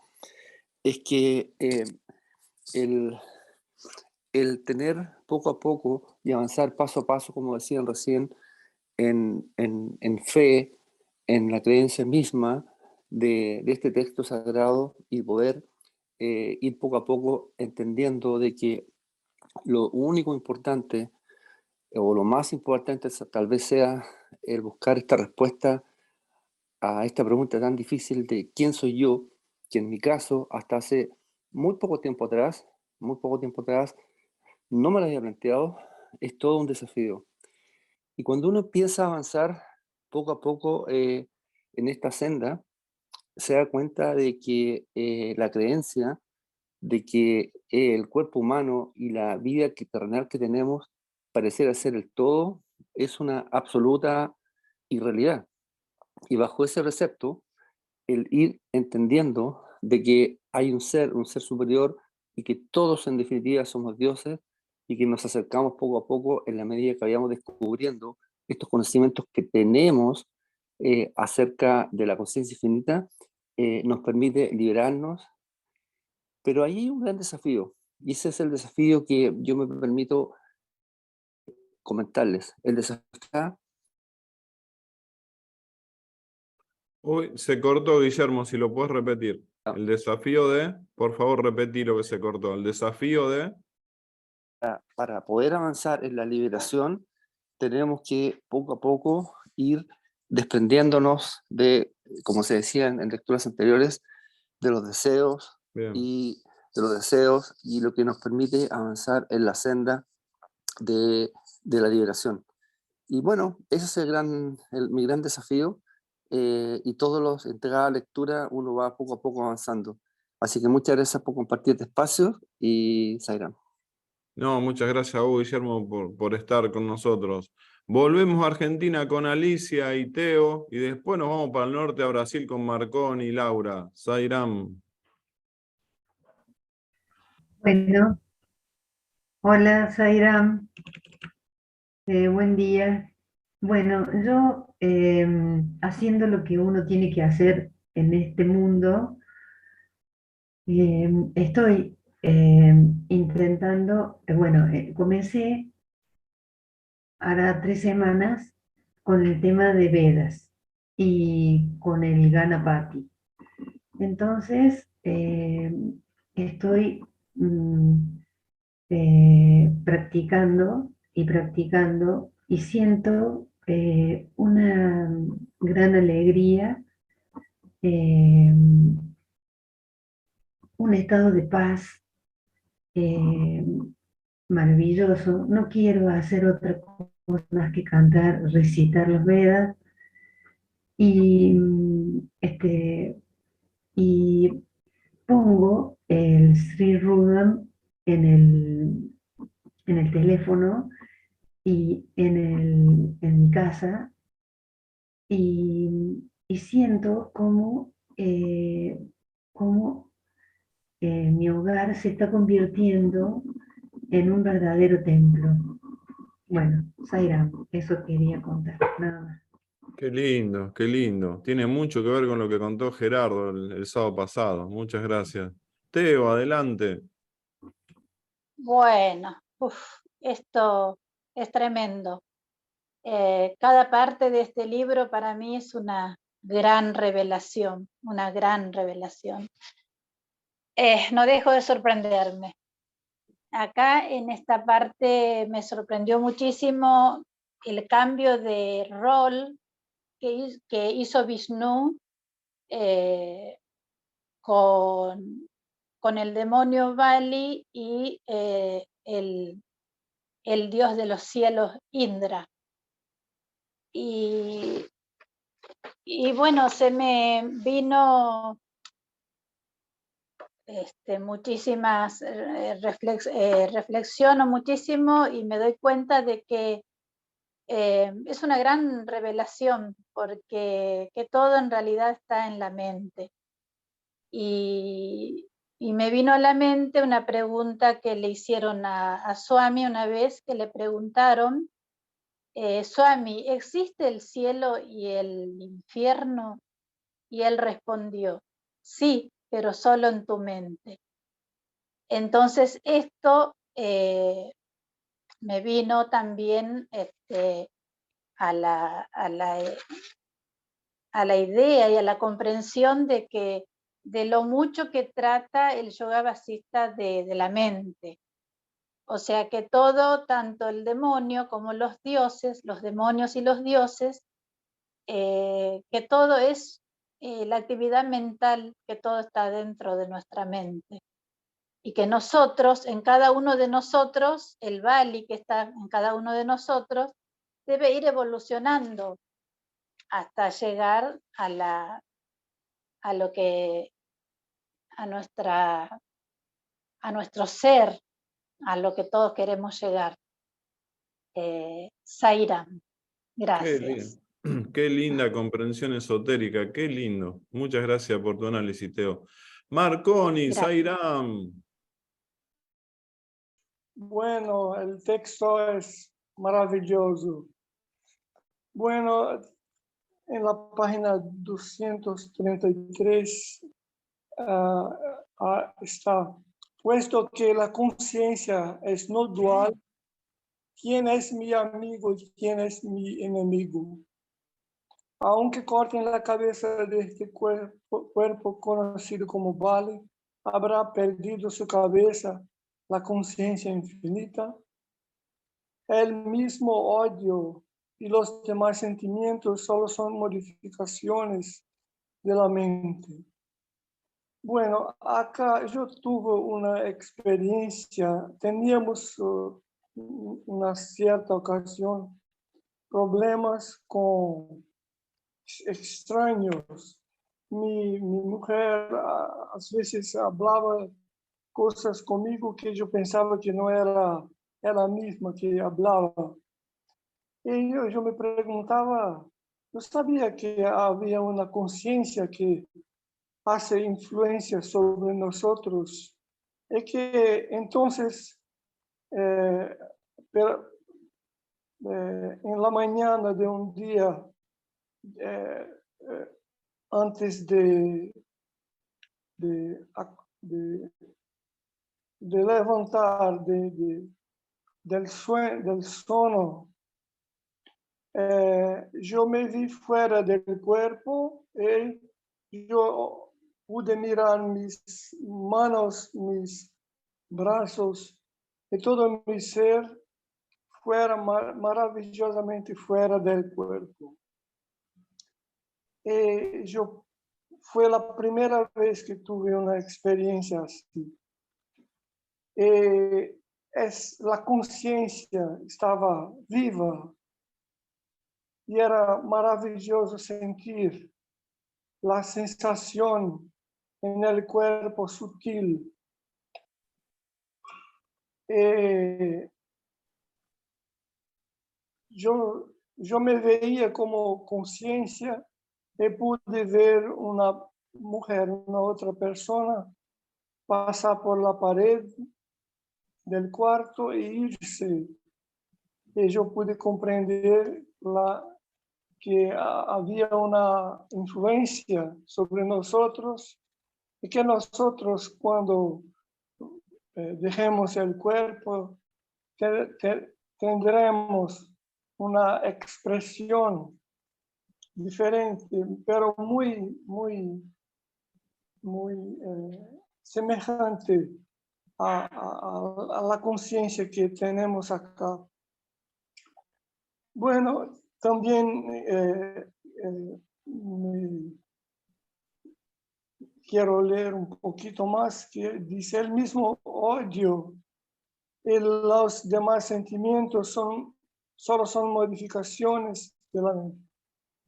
es que el tener poco a poco y avanzar paso a paso, como decían recién, en fe, en la creencia misma de este texto sagrado y poder ir poco a poco entendiendo de que lo único importante o lo más importante tal vez sea el buscar esta respuesta a esta pregunta tan difícil de quién soy yo, que en mi caso hasta hace muy poco tiempo atrás, no me lo había planteado, es todo un desafío. Y cuando uno empieza a avanzar poco a poco en esta senda, se da cuenta de que la creencia de que el cuerpo humano y la vida terrenal que tenemos pareciera ser el todo, es una absoluta irrealidad. Y bajo ese precepto, el ir entendiendo de que hay un ser superior y que todos en definitiva somos dioses y que nos acercamos poco a poco en la medida que vayamos descubriendo estos conocimientos que tenemos acerca de la conciencia infinita, nos permite liberarnos. Pero ahí hay un gran desafío, y ese es el desafío que yo me permito comentarles. El desafío está... Uy, se cortó, Guillermo, si lo puedes repetir. El desafío de, por favor, repetí lo que se cortó. El desafío de... Para poder avanzar en la liberación, tenemos que poco a poco ir desprendiéndonos de, como se decía en lecturas anteriores, de los deseos. Bien. Y lo que nos permite avanzar en la senda de la liberación. Y bueno, ese es mi gran desafío, y en cada lectura uno va poco a poco avanzando. Así que muchas gracias por compartir este espacio y Zairán. No, muchas gracias a vos, Guillermo, por estar con nosotros. Volvemos a Argentina con Alicia y Teo, y después nos vamos para el norte a Brasil con Marcón y Laura. Zairán. Bueno, Hola, Zairam. Buen día. Bueno, yo haciendo lo que uno tiene que hacer en este mundo, estoy intentando, comencé hará 3 semanas con el tema de Vedas y con el Ganapati. Entonces, estoy practicando y practicando y siento una gran alegría, eh, un estado de paz eh, maravilloso. No quiero hacer otra cosa más que cantar, recitar los Vedas y, y pongo el Sri Rudam en el teléfono y en mi casa y siento como mi hogar se está convirtiendo en un verdadero templo. Bueno, Zaira, eso quería contar, nada más. Qué lindo, qué lindo. Tiene mucho que ver con lo que contó Gerardo el sábado pasado. Muchas gracias. Teo, adelante. Bueno, esto es tremendo. Cada parte de este libro para mí es una gran revelación, una gran revelación. No dejo de sorprenderme. Acá en esta parte me sorprendió muchísimo el cambio de rol que hizo Vishnu con el demonio Bali y el dios de los cielos Indra. Y bueno, se me vino muchísimas, reflexiono muchísimo y me doy cuenta de que es una gran revelación, porque que todo en realidad está en la mente. Y me vino a la mente una pregunta que le hicieron a Swami una vez, que le preguntaron, Swami, ¿existe el cielo y el infierno? Y él respondió, sí, pero solo en tu mente. Entonces esto me vino también a la idea y a la comprensión de que de lo mucho que trata el yoga vasista de la mente. O sea que todo, tanto el demonio como los dioses, los demonios y los dioses, que todo es la actividad mental, que todo está dentro de nuestra mente. Y que nosotros, en cada uno de nosotros, el Bali que está en cada uno de nosotros, debe ir evolucionando hasta llegar a nuestro ser, a lo que todos queremos llegar. Zairam, gracias. Qué linda comprensión esotérica, qué lindo. Muchas gracias por tu análisis, Teo. Marconi, Zairam. Bueno, el texto es maravilloso. Bueno, en la página 233 está, puesto que la conciencia es no dual, ¿quién es mi amigo y quién es mi enemigo? Aunque corten la cabeza de este cuerpo conocido como Bali, habrá perdido su cabeza la conciencia infinita. El mismo odio y los demás sentimientos solo son modificaciones de la mente. Bueno, acá yo tuve una experiencia, teníamos una cierta ocasión problemas con extraños. Mi mujer a veces hablaba cosas conmigo que yo pensaba que no era ella misma que hablaba. Y yo me preguntaba, yo sabía que había una conciencia que hace influencia sobre nosotros. Y que entonces pero en la mañana de un día antes de levantar del sono, yo me vi fuera del cuerpo y yo pude mirar mis manos, mis brazos y todo mi ser fuera maravillosamente fuera del cuerpo. Y fue la primera vez que tuve una experiencia así. La conciencia estaba viva y era maravilloso sentir la sensación en el cuerpo sutil. Yo me veía como conciencia y pude ver una mujer, una otra persona, pasar por la pared del cuarto e irse. Y yo pude comprender que había una influencia sobre nosotros y que nosotros cuando dejemos el cuerpo tendremos una expresión diferente, pero muy semejante a la conciencia que tenemos acá. Bueno, también quiero leer un poquito más, que dice: el mismo odio y los demás sentimientos solo son modificaciones de la mente.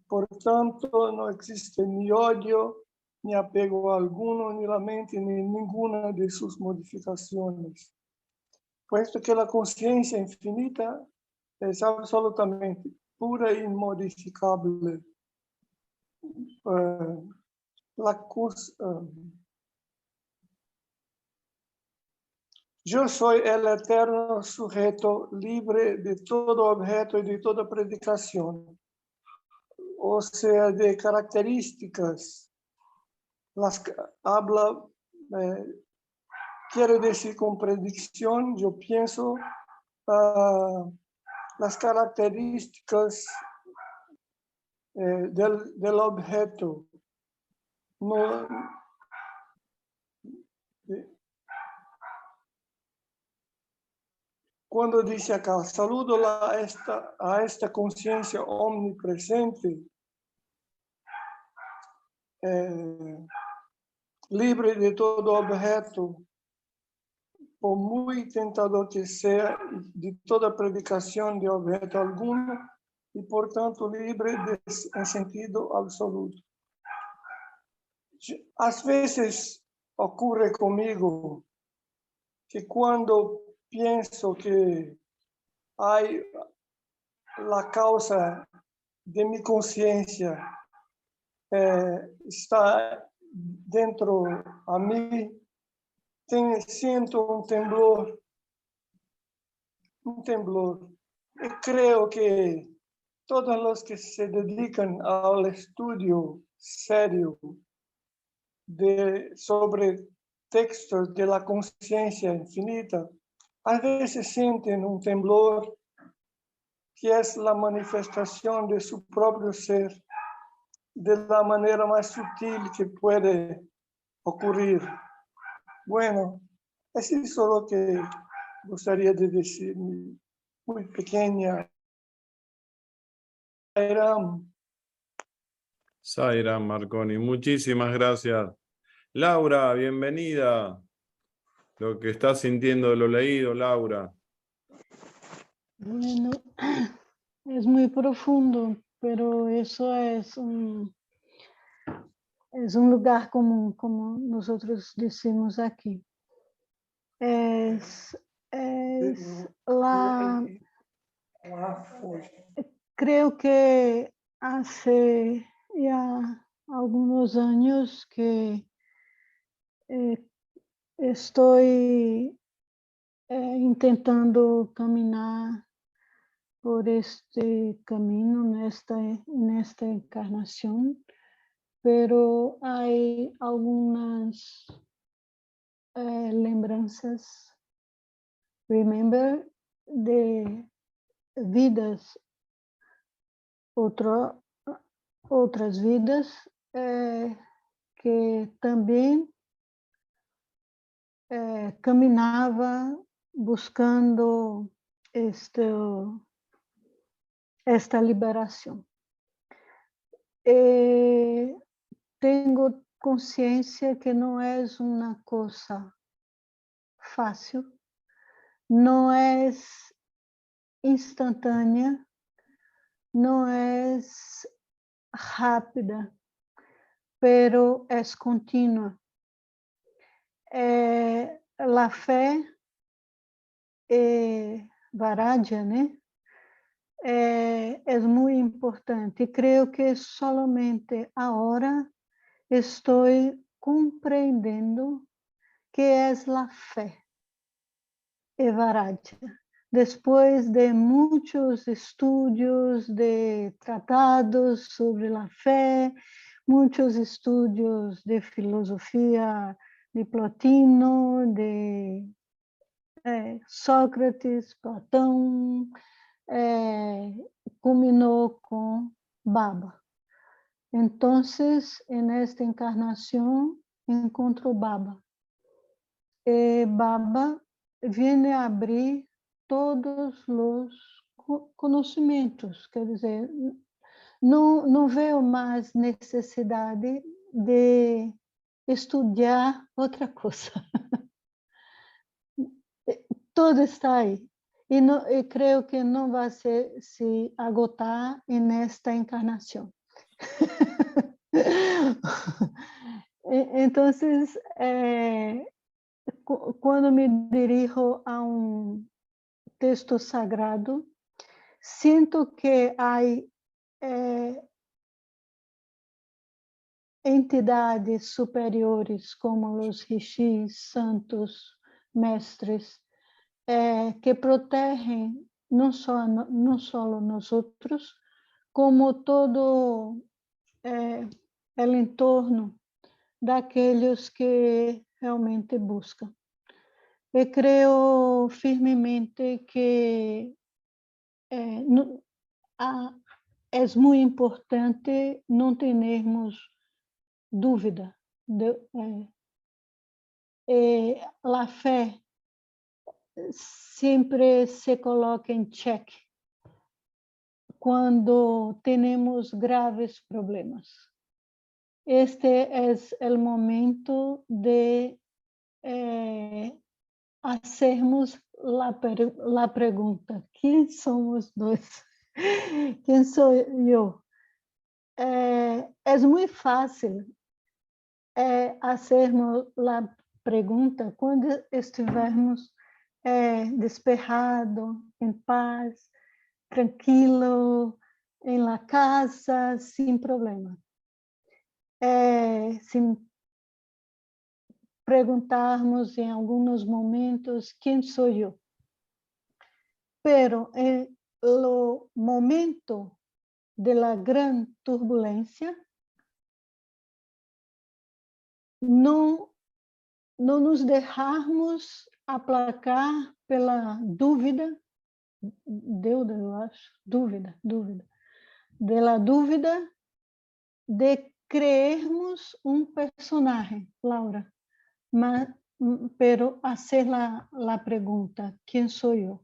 Por tanto, no existe ni odio, ni apego alguno, ni la mente, ni ninguna de sus modificaciones. Puesto que la conciencia infinita es absolutamente pura e inmodificable. Yo soy el eterno sujeto libre de todo objeto y de toda predicación, o sea, de características. Quiere decir con predicción, yo pienso las características del objeto. No, cuando dice acá, saludo a esta conciencia omnipresente, libre de todo objeto, por muy tentador que sea, de toda predicación de objeto alguno, y por tanto libre en sentido absoluto. A veces ocurre conmigo que cuando pienso que hay la causa de mi conciencia está dentro a mí, siento un temblor. Y creo que todos los que se dedican al estudio serio sobre textos de la conciencia infinita, a veces sienten un temblor que es la manifestación de su propio ser de la manera más sutil que puede ocurrir. Bueno, es eso lo que gustaría de decir, muy pequeña. Zaira Marconi, muchísimas gracias. Laura, bienvenida. Lo que estás sintiendo de lo leído, Laura. Bueno, es muy profundo, pero eso es un lugar común, como nosotros decimos aquí. Creo que hace ya algunos años que estoy intentando caminhar por este camino nesta encarnación, pero hay algunas lembranças, remember, de vidas, outras vidas que também caminhava buscando esta liberação. Tenho consciência que não é uma coisa fácil, não é instantânea, não é rápida, pero é contínua. A fé Varadha, né? É muito importante. Creio que solamente agora estou compreendendo que é a fé Varadha. Depois de muitos estudos, de tratados sobre a fé, muitos estudos de filosofia de Plotino, de Sócrates, Platão, culminou com Baba. Então, nesta encarnação, encontro Baba. E Baba vem a abrir todos os conhecimentos, quer dizer, não vejo mais necessidade de estudar outra coisa. Tudo está aí. E creio que não vai se agotar nesta encarnação. Então, quando me dirijo a texto sagrado, sinto que há entidades superiores como os rishis, santos, mestres, que protegem não só nós outros, como todo o entorno daqueles que realmente buscam. E creio firmemente que é muito importante não termos dúvida. A fé sempre se coloca em xeque quando temos graves problemas. Este é o momento de fazermos a pergunta: quem somos nós? Quem sou eu? É muito fácil fazermos a pergunta quando estivermos despejados, em paz, tranquilo, em la casa, sem problema. Sem perguntarmos em alguns momentos quem sou eu. Pero no momento de la gran turbulência, não nos deixarmos aplacar pela dúvida, eu acho, dúvida, da dúvida de creermos personagem, Laura, pero hacer la pergunta, quem sou eu?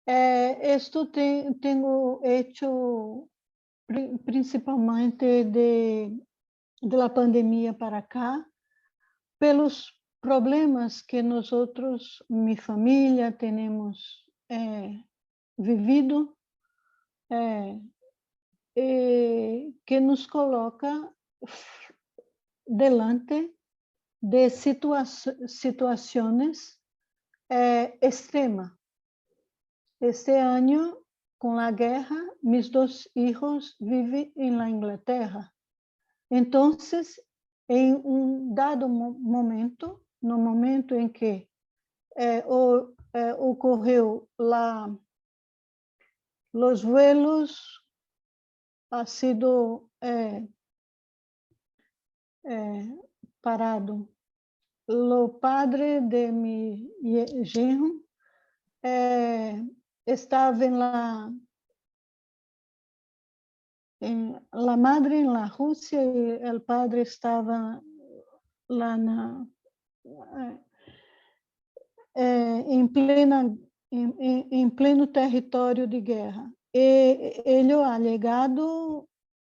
Esto tenho hecho principalmente de la pandemia para cá, pelos problemas que nós outros, minha família, temos vivido, que nos coloca delante de situações extremas. Este ano, com a guerra, meus 2 filhos vivem na Inglaterra. Então, em dado momento, no momento em que ocorreu lá, os vuelos ha sido parado. O padre de mi genro estava la madre en la Rusia y el padre estaba em pleno território de guerra. E ele ha llegado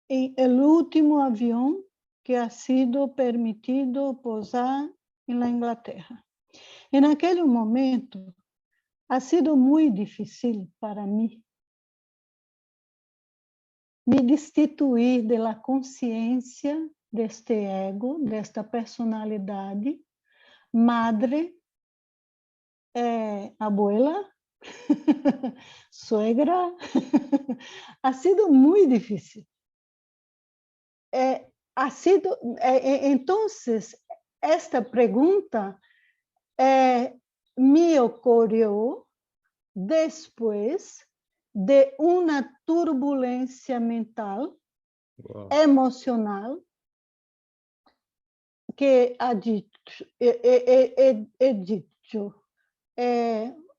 en el último avión que ha sido permitido pousar en la Inglaterra. En aquele momento, ha sido muy difícil para mí me destituir de la consciência deste ego, desta personalidade, madre, abuela, suegra. Ha sido muy difícil. Entonces, esta pregunta me ocorreu después de una turbulencia mental, emocional, que he dicho,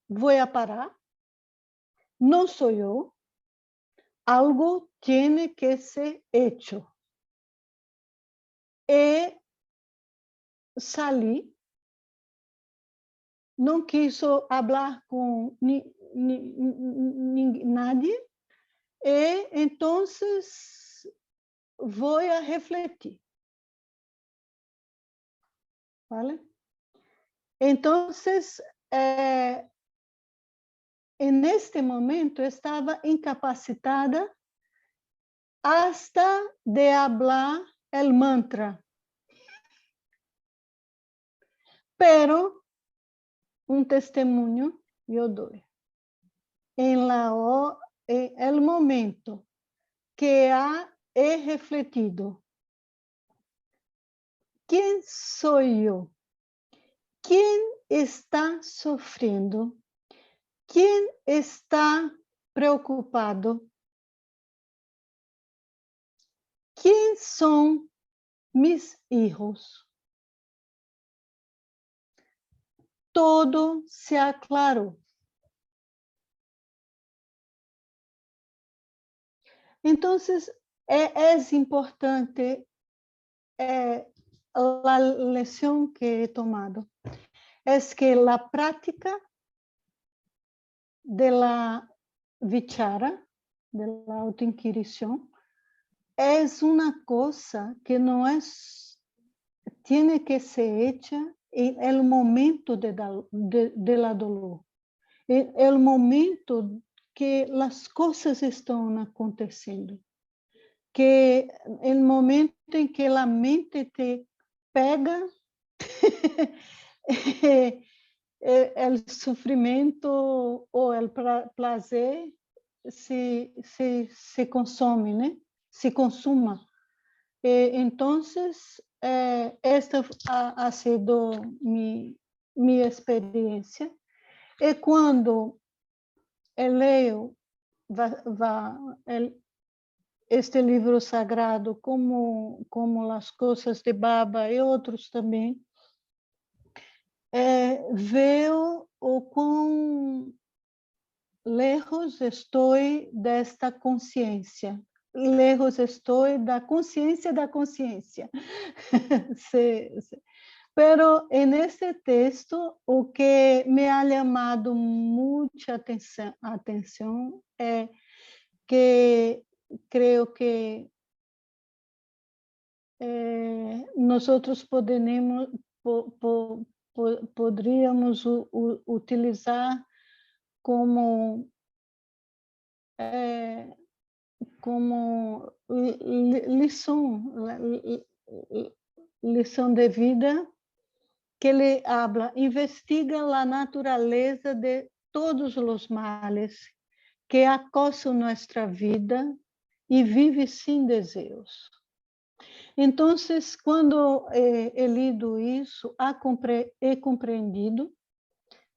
voy a parar, no soy yo, algo tiene que ser hecho. E salí, não quiso hablar com nadie, e entonces voy a refletir. ¿Vale? Entonces, en este momento estaba incapacitada hasta de hablar el mantra. Pero un testemunho yo doy. En el momento que he refletido, ¿quién soy yo? ¿Quién está sufriendo? ¿Quién está preocupado? ¿Quién son mis hijos? Todo se aclaró. Entonces, es importante la lección que he tomado. Es que la práctica de la vichara, de la autoinquirición, es una cosa que no es, tiene que ser hecha en el momento de la dolor, en el momento que las cosas están aconteciendo, que el momento en que la mente te pega, el sufrimiento o el placer se consome, ¿no? Se consuma. Entonces, esta ha sido mi experiencia. Y cuando leo este livro sagrado, como Las Cosas de Baba e outros também, veo o quão lejos estou desta consciência, lejos estou da consciência da consciência. Pero en este texto, o que me ha llamado mucha atención es que creo que nosotros podríamos utilizar como lição de vida, que ele habla, investiga a natureza de todos os males que acossam nossa vida e vive sem desejos. Então, quando he lido isso, he compreendido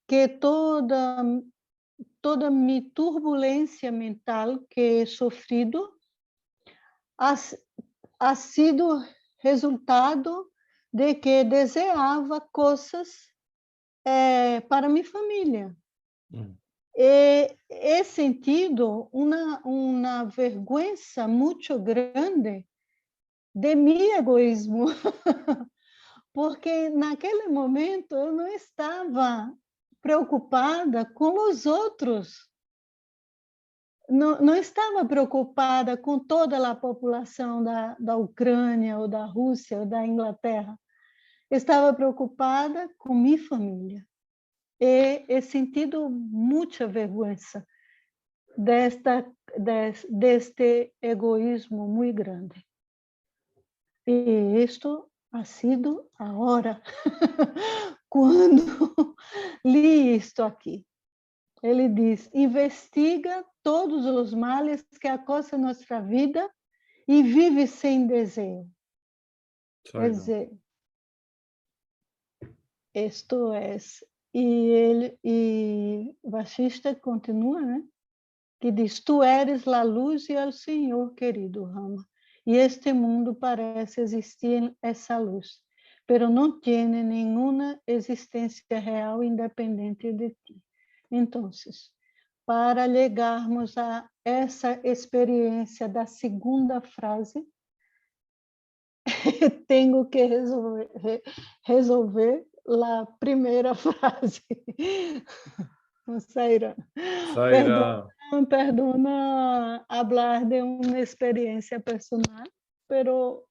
que toda mi turbulencia mental que he sofrido ha sido resultado de que desejava coisas para minha família. He sentido uma vergüenza muito grande de mi egoísmo, porque naquele momento eu não estava preocupada com os outros. Não estava preocupada com toda a população da Ucrânia, ou da Rússia, ou da Inglaterra. Estava preocupada com minha família. E he sentido muita vergonha deste egoísmo muito grande. E isto ha sido agora, quando li isto aqui. Ele diz: investiga todos os males que acosam nossa vida e vive sem desejo. Quer dizer, isto é. E Vasista continua, né? Que diz: tu eres a luz e o Senhor, querido Rama, e este mundo parece existir essa luz, pero não tem nenhuma existência real independente de ti. Então, para chegarmos a essa experiência da segunda frase, tenho que resolver a primeira frase. Zairán, perdona hablar de uma experiência personal, pero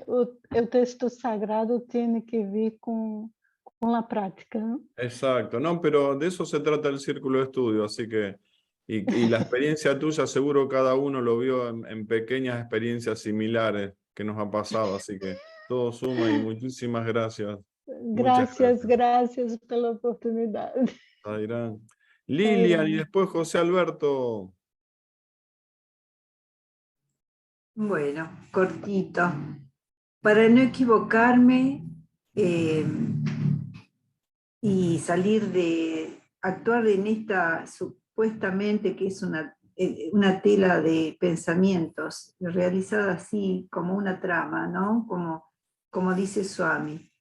o texto sagrado tem que ver com la práctica, ¿no? Exacto, no, pero de eso se trata el círculo de estudio, así que, y la experiencia tuya seguro cada uno lo vio en pequeñas experiencias similares que nos ha pasado, así que todo suma y muchísimas gracias. Gracias pela oportunidade. Zairán. Lilian y después José Alberto. Bueno, cortito. Para no equivocarme y salir de actuar en esta supuestamente que es una tela de pensamientos realizada así como una trama, ¿no? Como dice Swami.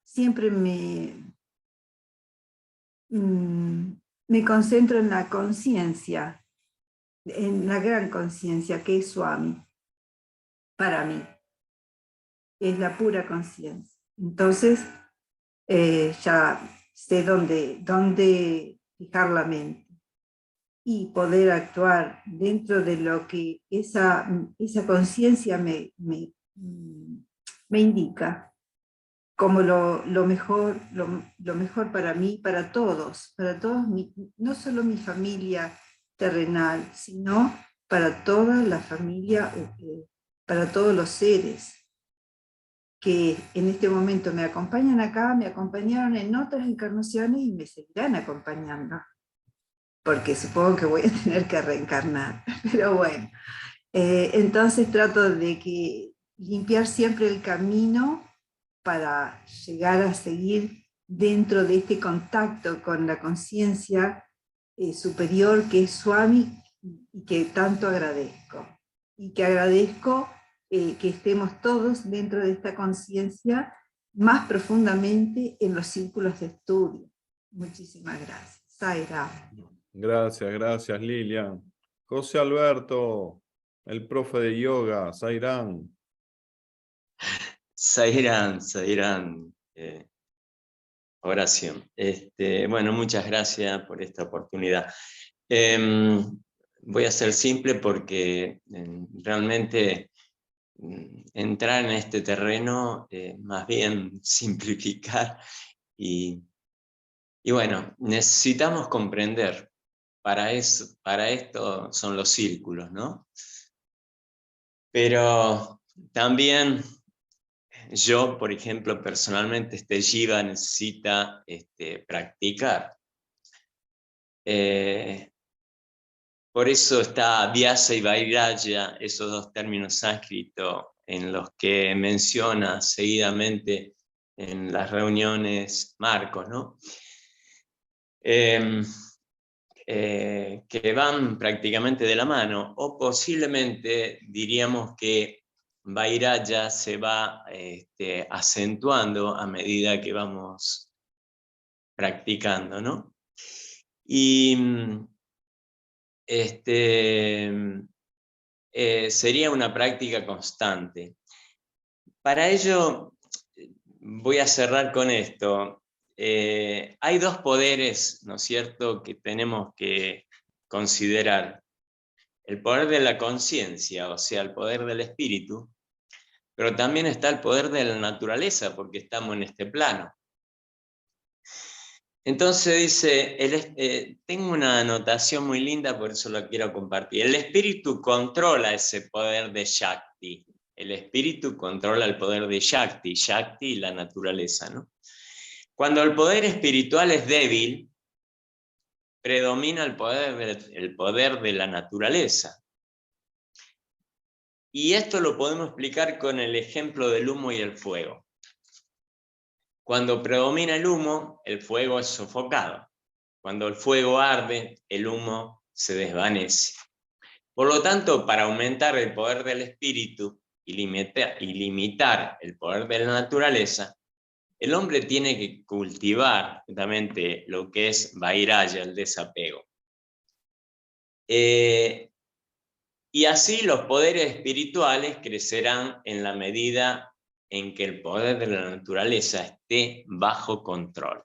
Siempre me concentro en la conciencia, en la gran conciencia que es Swami, para mí. Es la pura conciencia. Entonces, ya sé dónde fijar la mente y poder actuar dentro de lo que esa conciencia me indica como lo mejor para mí, para todos, no solo mi familia terrenal, sino para toda la familia, para todos los seres que en este momento me acompañan acá, me acompañaron en otras encarnaciones y me seguirán acompañando, porque supongo que voy a tener que reencarnar, pero bueno. Entonces trato de limpiar siempre el camino para llegar a seguir dentro de este contacto con la conciencia superior que es Swami y que tanto agradezco. Y que agradezco que estemos todos dentro de esta conciencia más profundamente en los círculos de estudio. Muchísimas gracias. Zairán. Gracias Lilian. José Alberto, el profe de yoga, Zairán. Zairán, oración. Bueno, muchas gracias por esta oportunidad. Voy a ser simple porque realmente entrar en este terreno, más bien simplificar y bueno, necesitamos comprender. Para esto son los círculos, ¿no? Pero también yo, por ejemplo, personalmente, este Jiva necesita practicar. Por eso está Vyasa y Vairagya, esos dos términos sánscritos, en los que menciona seguidamente en las reuniones Marcos, ¿no? Que van prácticamente de la mano, o posiblemente diríamos que Vairaya se va acentuando a medida que vamos practicando, ¿no? Y sería una práctica constante. Para ello, voy a cerrar con esto. Hay dos poderes, ¿no es cierto?, que tenemos que considerar. El poder de la conciencia, o sea, el poder del espíritu, pero también está el poder de la naturaleza, porque estamos en este plano. Entonces dice, tengo una anotación muy linda, por eso la quiero compartir. El espíritu controla ese poder de Shakti. El espíritu controla el poder de Shakti, Shakti y la naturaleza, ¿no? Cuando el poder espiritual es débil, predomina el poder de la naturaleza. Y esto lo podemos explicar con el ejemplo del humo y el fuego. Cuando predomina el humo, el fuego es sofocado. Cuando el fuego arde, el humo se desvanece. Por lo tanto, para aumentar el poder del espíritu y limitar el poder de la naturaleza, el hombre tiene que cultivar justamente lo que es Vairaya, el desapego. Y así los poderes espirituales crecerán en la medida en que el poder de la naturaleza esté bajo control.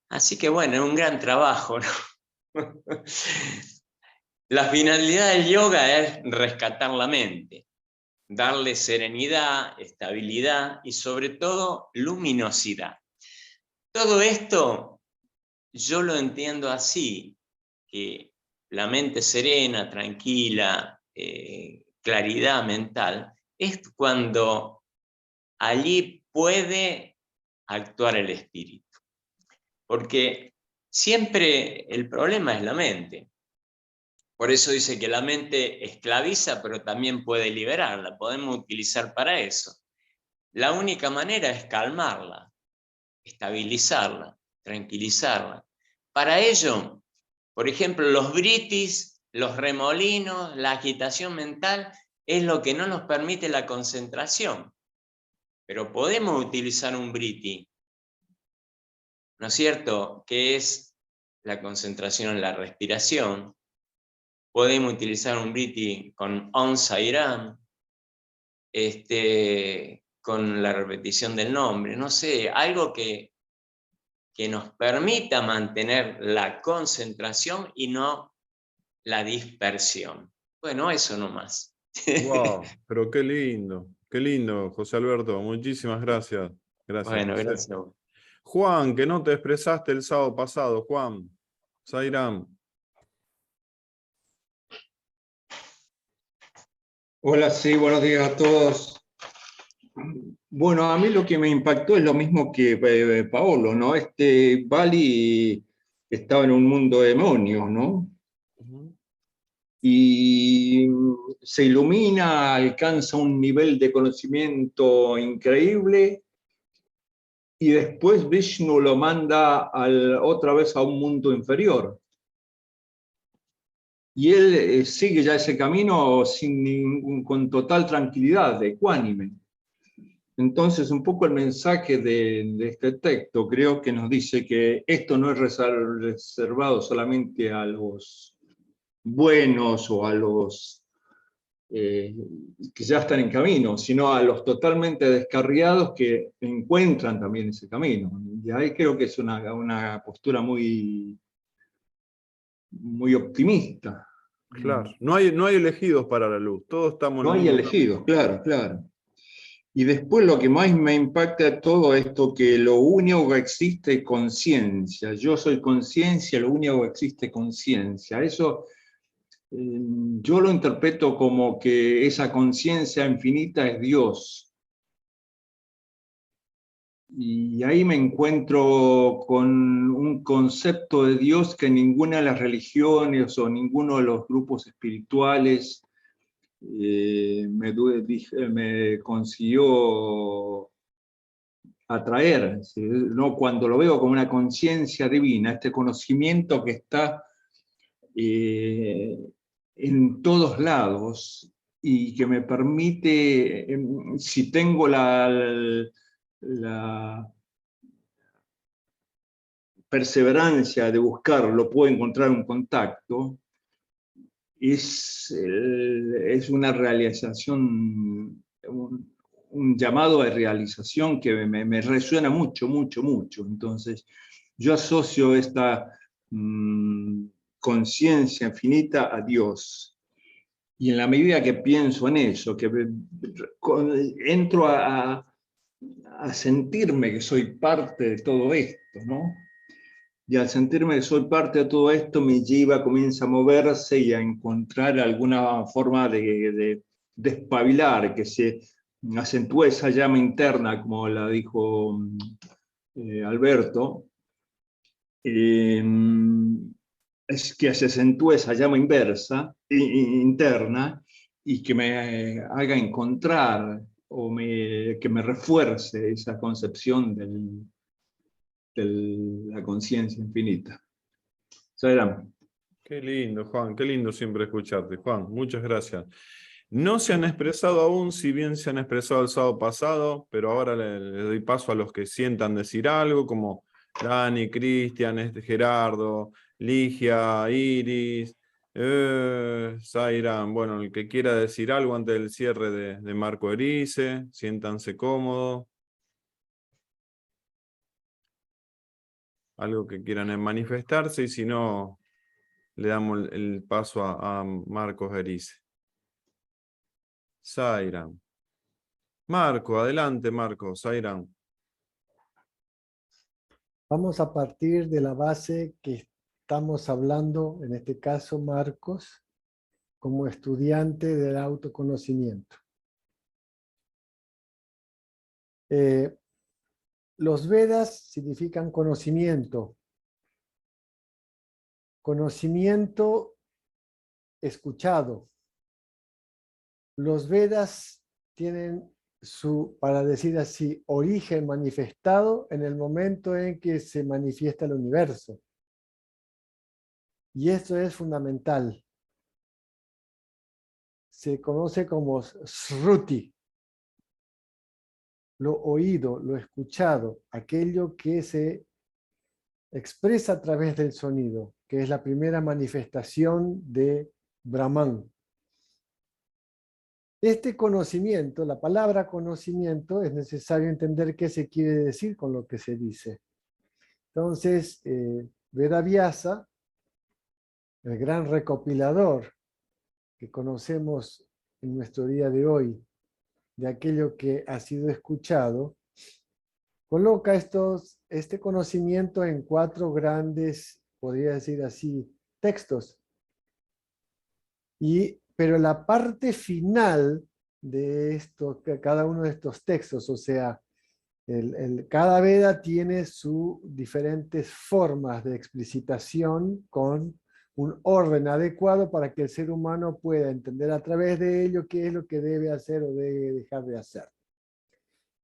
Así que bueno, es un gran trabajo, ¿no? La finalidad del yoga es rescatar la mente, darle serenidad, estabilidad y sobre todo luminosidad. Todo esto yo lo entiendo así, que la mente serena, tranquila, claridad mental, es cuando allí puede actuar el espíritu. Porque siempre el problema es la mente. Por eso dice que la mente esclaviza, pero también puede liberarla. Podemos utilizar para eso. La única manera es calmarla, estabilizarla, tranquilizarla. Para ello, por ejemplo, los britis, los remolinos, la agitación mental, es lo que no nos permite la concentración. Pero podemos utilizar un briti, ¿no es cierto?, que es la concentración en la respiración. Podemos utilizar un briti con Om Sairam, con la repetición del nombre, no sé, algo que nos permita mantener la concentración y no la dispersión. Bueno, eso nomás. Wow, pero qué lindo, José Alberto, muchísimas gracias. Gracias, Bueno, José. gracias. Juan, que no te expresaste el sábado pasado, Juan. Sairam. Hola, sí, buenos días a todos. Bueno, a mí lo que me impactó es lo mismo que Paolo, ¿no? Bali estaba en un mundo de demonios, ¿no? Y se ilumina, alcanza un nivel de conocimiento increíble, y después Vishnu lo manda otra vez a un mundo inferior. Y él sigue ya ese camino con total tranquilidad, ecuánime. Entonces, un poco el mensaje de este texto creo que nos dice que esto no es reservado solamente a los buenos o a los que ya están en camino, sino a los totalmente descarriados que encuentran también ese camino. Y ahí creo que es una postura muy optimista. Claro, no hay elegidos para la luz, todos estamos No en el hay mismo elegidos, camino. claro. Y después lo que más me impacta de todo esto, que lo único que existe es conciencia. Yo soy conciencia, lo único que existe es conciencia. Eso yo lo interpreto como que esa conciencia infinita es Dios. Y ahí me encuentro con un concepto de Dios que ninguna de las religiones o ninguno de los grupos espirituales me consiguió atraer, ¿no? Cuando lo veo como una conciencia divina, este conocimiento que está en todos lados y que me permite, si tengo la perseverancia de buscarlo, puedo encontrar un contacto, es una realización, un llamado a realización que me resuena mucho, mucho, mucho. Entonces, yo asocio esta conciencia infinita a Dios. Y en la medida que pienso en eso, que entro a sentirme que soy parte de todo esto, ¿no? Y al sentirme que soy parte de todo esto, mi jiva comienza a moverse y a encontrar alguna forma de espabilar, que se acentúe esa llama interna, como la dijo Alberto, es que se acentúe esa llama interna y que me haga encontrar o que me refuerce esa concepción de la conciencia infinita. Sairán. Qué lindo, Juan, qué lindo siempre escucharte, Juan, muchas gracias. No se han expresado aún, si bien se han expresado el sábado pasado, pero ahora le doy paso a los que sientan decir algo, como Dani, Cristian, Gerardo, Ligia, Iris, Zairán. Bueno, el que quiera decir algo antes del cierre de Marco Erice, siéntanse cómodos. Algo que quieran manifestarse, y si no, le damos el paso a Marcos Erice. Zairán. Marco, adelante Marco, Zairán. Vamos a partir de la base que estamos hablando, en este caso Marcos, como estudiante del autoconocimiento. Los Vedas significan conocimiento. Conocimiento escuchado. Los Vedas tienen su, para decir así, origen manifestado en el momento en que se manifiesta el universo. Y esto es fundamental. Se conoce como Shruti. Lo oído, lo escuchado, aquello que se expresa a través del sonido, que es la primera manifestación de Brahman. Este conocimiento, la palabra conocimiento, es necesario entender qué se quiere decir con lo que se dice. Entonces, Vedavyasa, el gran recopilador que conocemos en nuestro día de hoy, de aquello que ha sido escuchado, coloca este conocimiento en 4 grandes, podría decir así, textos. Pero la parte final de cada uno de estos textos, o sea, cada Veda tiene sus diferentes formas de explicitación con un orden adecuado para que el ser humano pueda entender a través de ello qué es lo que debe hacer o debe dejar de hacer.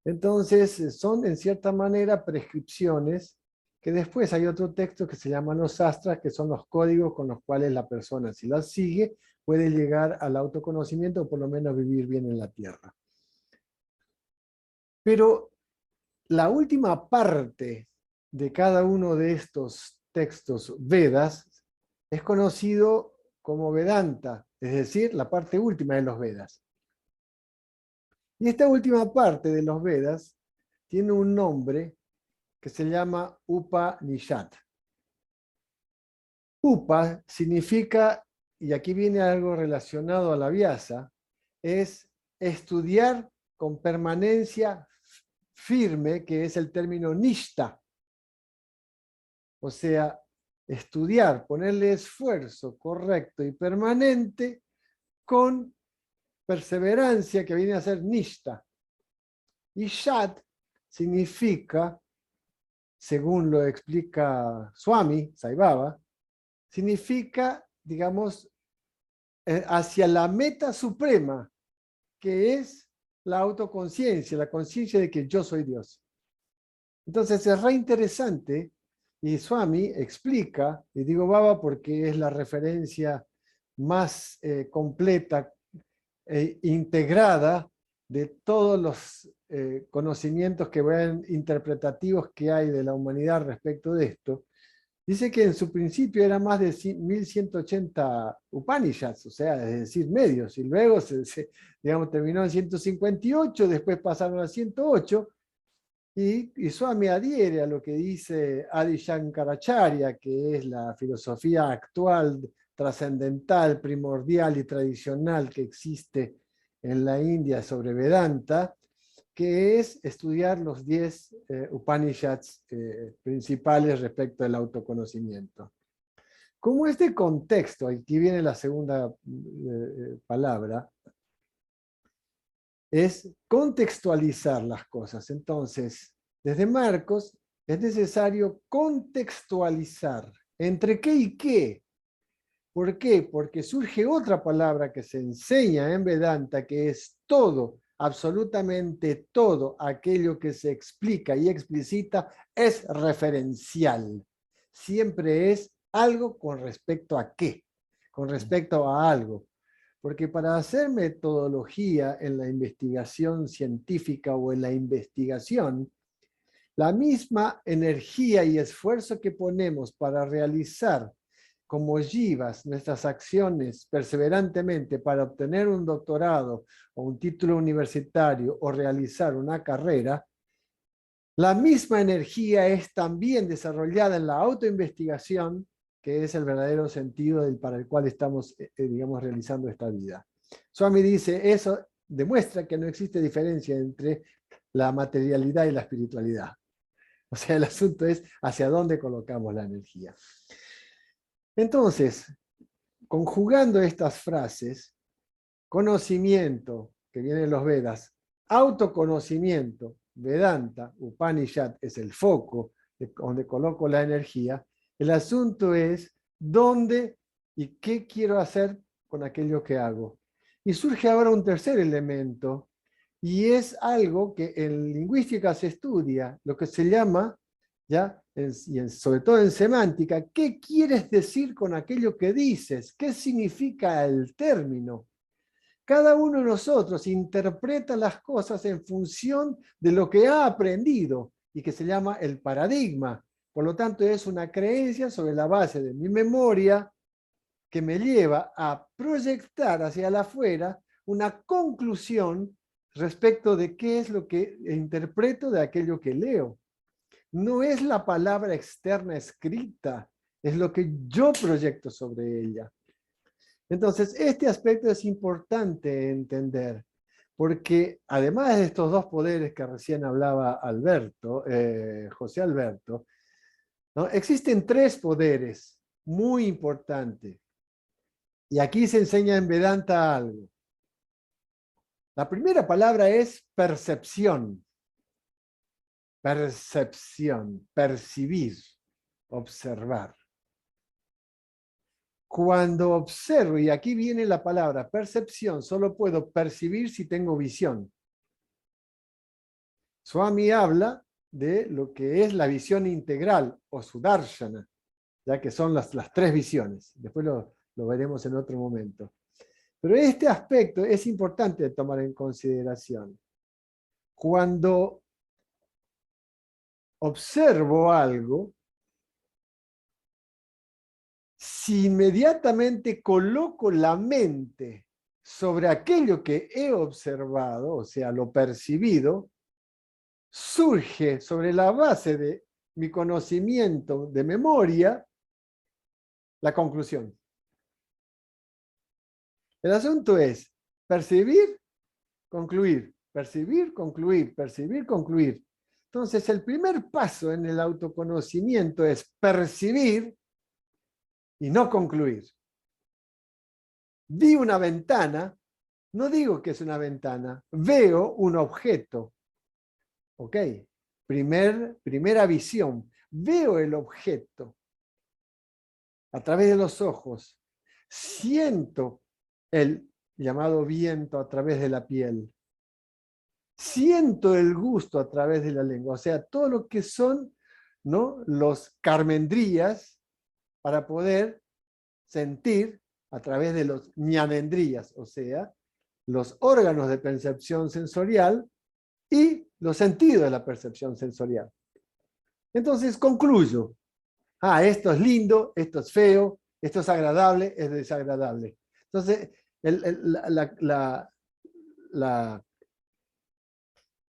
Entonces, son en cierta manera prescripciones, que después hay otro texto que se llama los sastras, que son los códigos con los cuales la persona, si las sigue, puede llegar al autoconocimiento o por lo menos vivir bien en la tierra. Pero la última parte de cada uno de estos textos Vedas es conocido como Vedanta, es decir, la parte última de los Vedas. Y esta última parte de los Vedas tiene un nombre que se llama Upanishad. Upa significa, y aquí viene algo relacionado a la Vyasa, es estudiar con permanencia firme, que es el término nishta. O sea, estudiar, ponerle esfuerzo correcto y permanente con perseverancia, que viene a ser nishta. Y shat significa, según lo explica Swami Sai Baba, significa, digamos, hacia la meta suprema, que es la autoconciencia, la conciencia de que yo soy Dios. Entonces es re interesante, y Swami explica, y digo Baba porque es la referencia más completa e integrada de todos los conocimientos que ven interpretativos que hay de la humanidad respecto de esto. Dice que en su principio era más de 1180 Upanishads, o sea, es decir, medios, y luego digamos, terminó en 158, después pasaron a 108, y Swami adhiere a lo que dice Adi Shankaracharya, que es la filosofía actual, trascendental, primordial y tradicional que existe en la India sobre Vedanta, que es estudiar los 10 Upanishads principales respecto del autoconocimiento. Como este contexto, aquí viene la segunda palabra, es contextualizar las cosas. Entonces, desde Marcos es necesario contextualizar entre qué y qué. ¿Por qué? Porque surge otra palabra que se enseña en Vedanta, que es todo, absolutamente todo aquello que se explica y explicita es referencial. Siempre es algo con respecto a qué, con respecto a algo. Porque para hacer metodología en la investigación científica o en la investigación, la misma energía y esfuerzo que ponemos para realizar como jivas nuestras acciones perseverantemente para obtener un doctorado o un título universitario o realizar una carrera, la misma energía es también desarrollada en la autoinvestigación, que es el verdadero sentido para el cual estamos, digamos, realizando esta vida. Swami dice, eso demuestra que no existe diferencia entre la materialidad y la espiritualidad. O sea, el asunto es hacia dónde colocamos la energía. Entonces, conjugando estas frases, conocimiento, que viene de los Vedas, autoconocimiento, Vedanta, Upanishad es el foco donde coloco la energía. El asunto es dónde y qué quiero hacer con aquello que hago. Y surge ahora un tercer elemento, y es algo que en lingüística se estudia, lo que se llama, sobre todo en semántica, ¿qué quieres decir con aquello que dices? ¿Qué significa el término? Cada uno de nosotros interpreta las cosas en función de lo que ha aprendido y que se llama el paradigma. Por lo tanto, es una creencia sobre la base de mi memoria que me lleva a proyectar hacia el afuera una conclusión respecto de qué es lo que interpreto de aquello que leo. No es la palabra externa escrita, es lo que yo proyecto sobre ella. Entonces, este aspecto es importante entender, porque además de estos dos poderes que recién hablaba José Alberto, ¿no? Existen tres poderes muy importantes. Y aquí se enseña en Vedanta algo. La primera palabra es percepción. Percepción, percibir, observar. Cuando observo, y aquí viene la palabra percepción, solo puedo percibir si tengo visión. Swami habla de lo que es la visión integral o sudarshana, ya que son las tres visiones. Después lo veremos en otro momento. Pero este aspecto es importante de tomar en consideración. Cuando observo algo, si inmediatamente coloco la mente sobre aquello que he observado, o sea, lo percibido, surge sobre la base de mi conocimiento de memoria la conclusión. El asunto es percibir, concluir, percibir, concluir, percibir, concluir. Entonces, el primer paso en el autoconocimiento es percibir y no concluir. Vi una ventana, no digo que es una ventana, veo un objeto. ¿Ok? Primera visión. Veo el objeto a través de los ojos. Siento el llamado viento a través de la piel. Siento el gusto a través de la lengua, o sea, todo lo que son, ¿no?, los carmendrías para poder sentir a través de los ñamendrías, o sea, los órganos de percepción sensorial y los sentidos de la percepción sensorial. Entonces concluyo. Esto es lindo, esto es feo, esto es agradable, es desagradable. Entonces,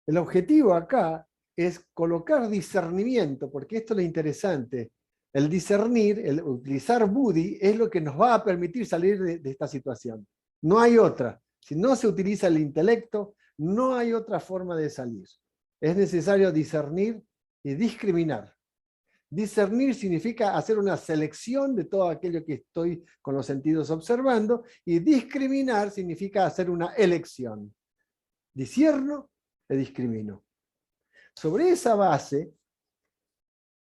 el objetivo acá es colocar discernimiento, porque esto es lo interesante. El discernir, el utilizar Buddhi, es lo que nos va a permitir salir de esta situación. No hay otra. Si no se utiliza el intelecto, no hay otra forma de salir. Es necesario discernir y discriminar. Discernir significa hacer una selección de todo aquello que estoy con los sentidos observando, y discriminar significa hacer una elección. Discierno e discrimino. Sobre esa base,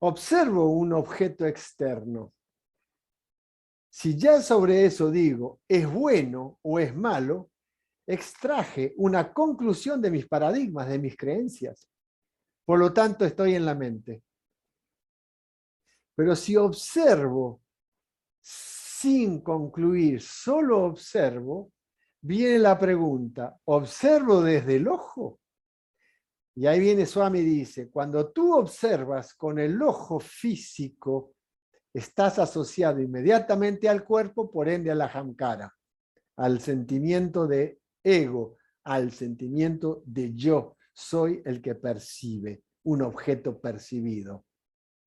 observo un objeto externo. Si ya sobre eso digo, ¿es bueno o es malo?, extraje una conclusión de mis paradigmas, de mis creencias. Por lo tanto, estoy en la mente. Pero si observo sin concluir, solo observo, viene la pregunta, ¿observo desde el ojo? Y ahí viene Swami y dice, cuando tú observas con el ojo físico, estás asociado inmediatamente al cuerpo, por ende a la ahamkara, al sentimiento de ego, al sentimiento de yo. Soy el que percibe, un objeto percibido.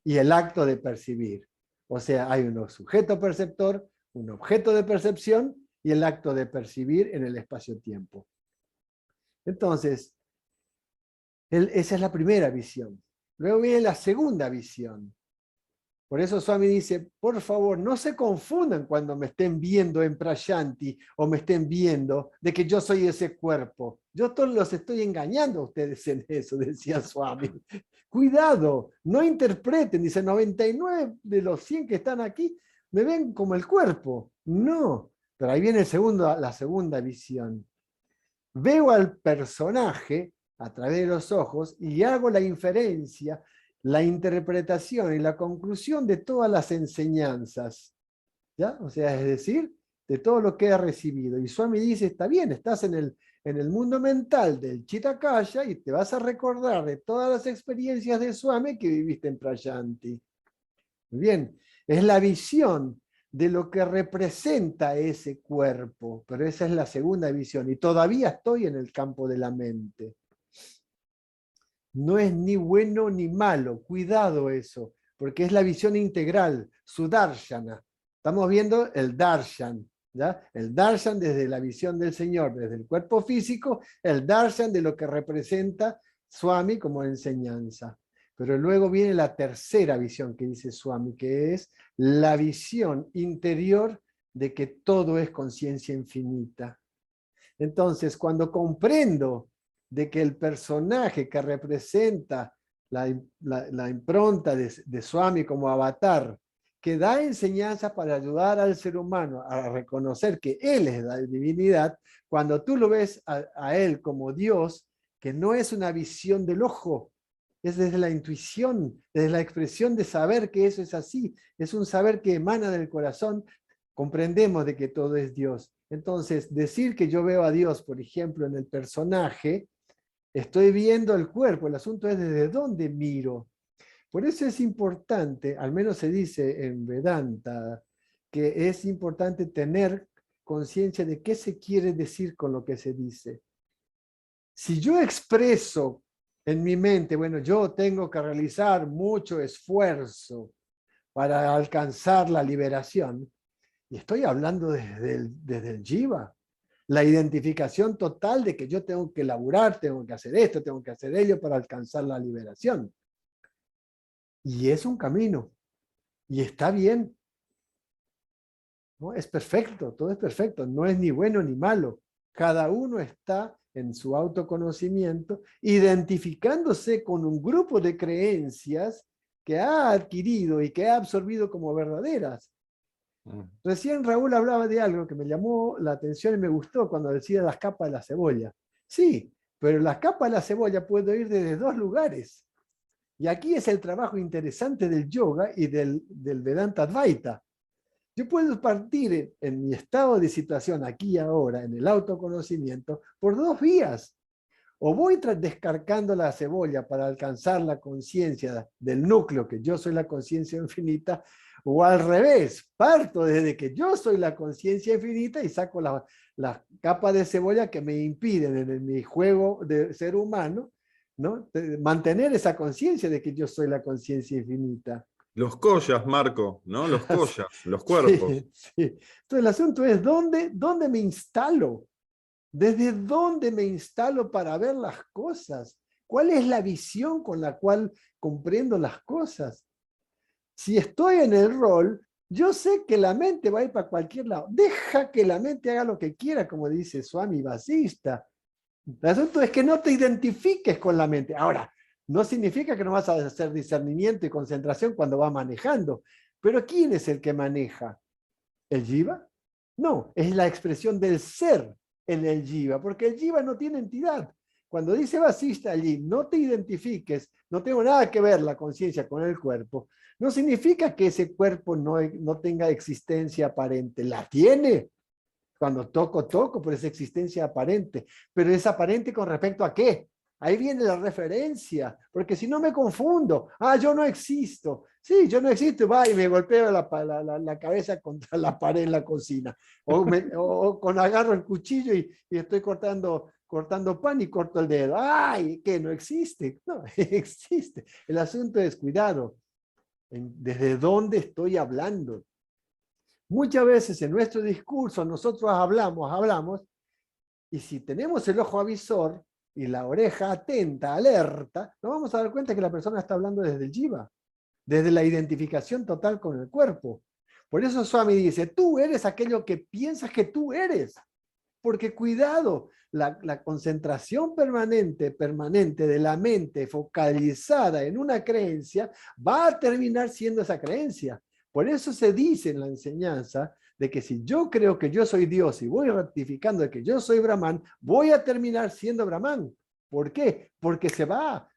Y el acto de percibir. O sea, hay un sujeto perceptor, un objeto de percepción y el acto de percibir en el espacio-tiempo. Entonces, esa es la primera visión. Luego viene la segunda visión. Por eso Swami dice, por favor, no se confundan cuando me estén viendo en Prayanti o me estén viendo de que yo soy ese cuerpo. Yo todos los estoy engañando a ustedes en eso, decía Swami. Cuidado, no interpreten, dice 99 de los 100 que están aquí me ven como el cuerpo. No, pero ahí viene la segunda visión. Veo al personaje a través de los ojos y hago la inferencia, la interpretación y la conclusión de todas las enseñanzas. ¿Ya? O sea, es decir, de todo lo que he recibido. Y Swami dice, está bien, estás en el mundo mental del Chitakaya y te vas a recordar de todas las experiencias de Swami que viviste en Prayanti. Muy bien, es la visión de lo que representa ese cuerpo, pero esa es la segunda visión y todavía estoy en el campo de la mente. No es ni bueno ni malo, cuidado eso, porque es la visión integral, su darshana. Estamos viendo el darshan, ¿ya? El darshan desde la visión del Señor, desde el cuerpo físico, el darshan de lo que representa Swami como enseñanza. Pero luego viene la tercera visión que dice Swami, que es la visión interior de que todo es conciencia infinita. Entonces, cuando comprendo de que el personaje que representa la impronta de Swami como avatar, que da enseñanzas para ayudar al ser humano a reconocer que él es la divinidad, cuando tú lo ves a él como Dios, que no es una visión del ojo, es desde la intuición, desde la expresión de saber que eso es así, es un saber que emana del corazón, comprendemos de que todo es Dios. Entonces, decir que yo veo a Dios, por ejemplo, en el personaje, estoy viendo el cuerpo, el asunto es desde dónde miro. Por eso es importante, al menos se dice en Vedanta, que es importante tener conciencia de qué se quiere decir con lo que se dice. Si yo expreso en mi mente, bueno, yo tengo que realizar mucho esfuerzo para alcanzar la liberación, y estoy hablando desde el jiva, la identificación total de que yo tengo que laburar, tengo que hacer esto, tengo que hacer ello para alcanzar la liberación. Y es un camino, y está bien. ¿No? Es perfecto, todo es perfecto, no es ni bueno ni malo. Cada uno está en su autoconocimiento, identificándose con un grupo de creencias que ha adquirido y que ha absorbido como verdaderas. Recién Raúl hablaba de algo que me llamó la atención y me gustó cuando decía las capas de la cebolla. Sí, pero las capas de la cebolla puedo ir desde dos lugares. Y aquí es el trabajo interesante del yoga y del Vedanta Advaita. Yo puedo partir en mi estado de situación aquí y ahora, en el autoconocimiento, por dos vías. O voy descargando la cebolla para alcanzar la conciencia del núcleo, que yo soy la conciencia infinita, o al revés, parto desde que yo soy la conciencia infinita y saco las capas de cebolla que me impiden en mi juego de ser humano, ¿no? Mantener esa conciencia de que yo soy la conciencia infinita. Los collas, Marco, ¿no? Los collas, los cuerpos. Sí, sí. Entonces el asunto es, ¿dónde me instalo? ¿Desde dónde me instalo para ver las cosas? ¿Cuál es la visión con la cual comprendo las cosas? Si estoy en el rol, yo sé que la mente va a ir para cualquier lado. Deja que la mente haga lo que quiera, como dice Swami Vasista. El asunto es que no te identifiques con la mente. Ahora, no significa que no vas a hacer discernimiento y concentración cuando vas manejando. Pero ¿quién es el que maneja? ¿El jiva? No, es la expresión del ser en el jiva, porque el jiva no tiene entidad. Cuando dice Vasista allí, no te identifiques, no tengo nada que ver la conciencia con el cuerpo, no significa que ese cuerpo no tenga existencia aparente. La tiene. Cuando toco, por esa existencia aparente. Pero es aparente con respecto a qué. Ahí viene la referencia, porque si no me confundo. Yo no existo. Sí, yo no existo, va y me golpeo la cabeza contra la pared en la cocina. O agarro el cuchillo y estoy cortando pan y corto el dedo. ¡Ay! ¿Qué? No existe. No, existe. El asunto es cuidado. ¿Desde dónde estoy hablando? Muchas veces en nuestro discurso nosotros hablamos, y si tenemos el ojo avisor y la oreja atenta, alerta, nos vamos a dar cuenta que la persona está hablando desde el jiva, desde la identificación total con el cuerpo. Por eso Swami dice, tú eres aquello que piensas que tú eres. Porque cuidado, la concentración permanente de la mente focalizada en una creencia va a terminar siendo esa creencia. Por eso se dice en la enseñanza de que si yo creo que yo soy Dios y voy ratificando de que yo soy Brahman, voy a terminar siendo Brahman. ¿Por qué? Porque se va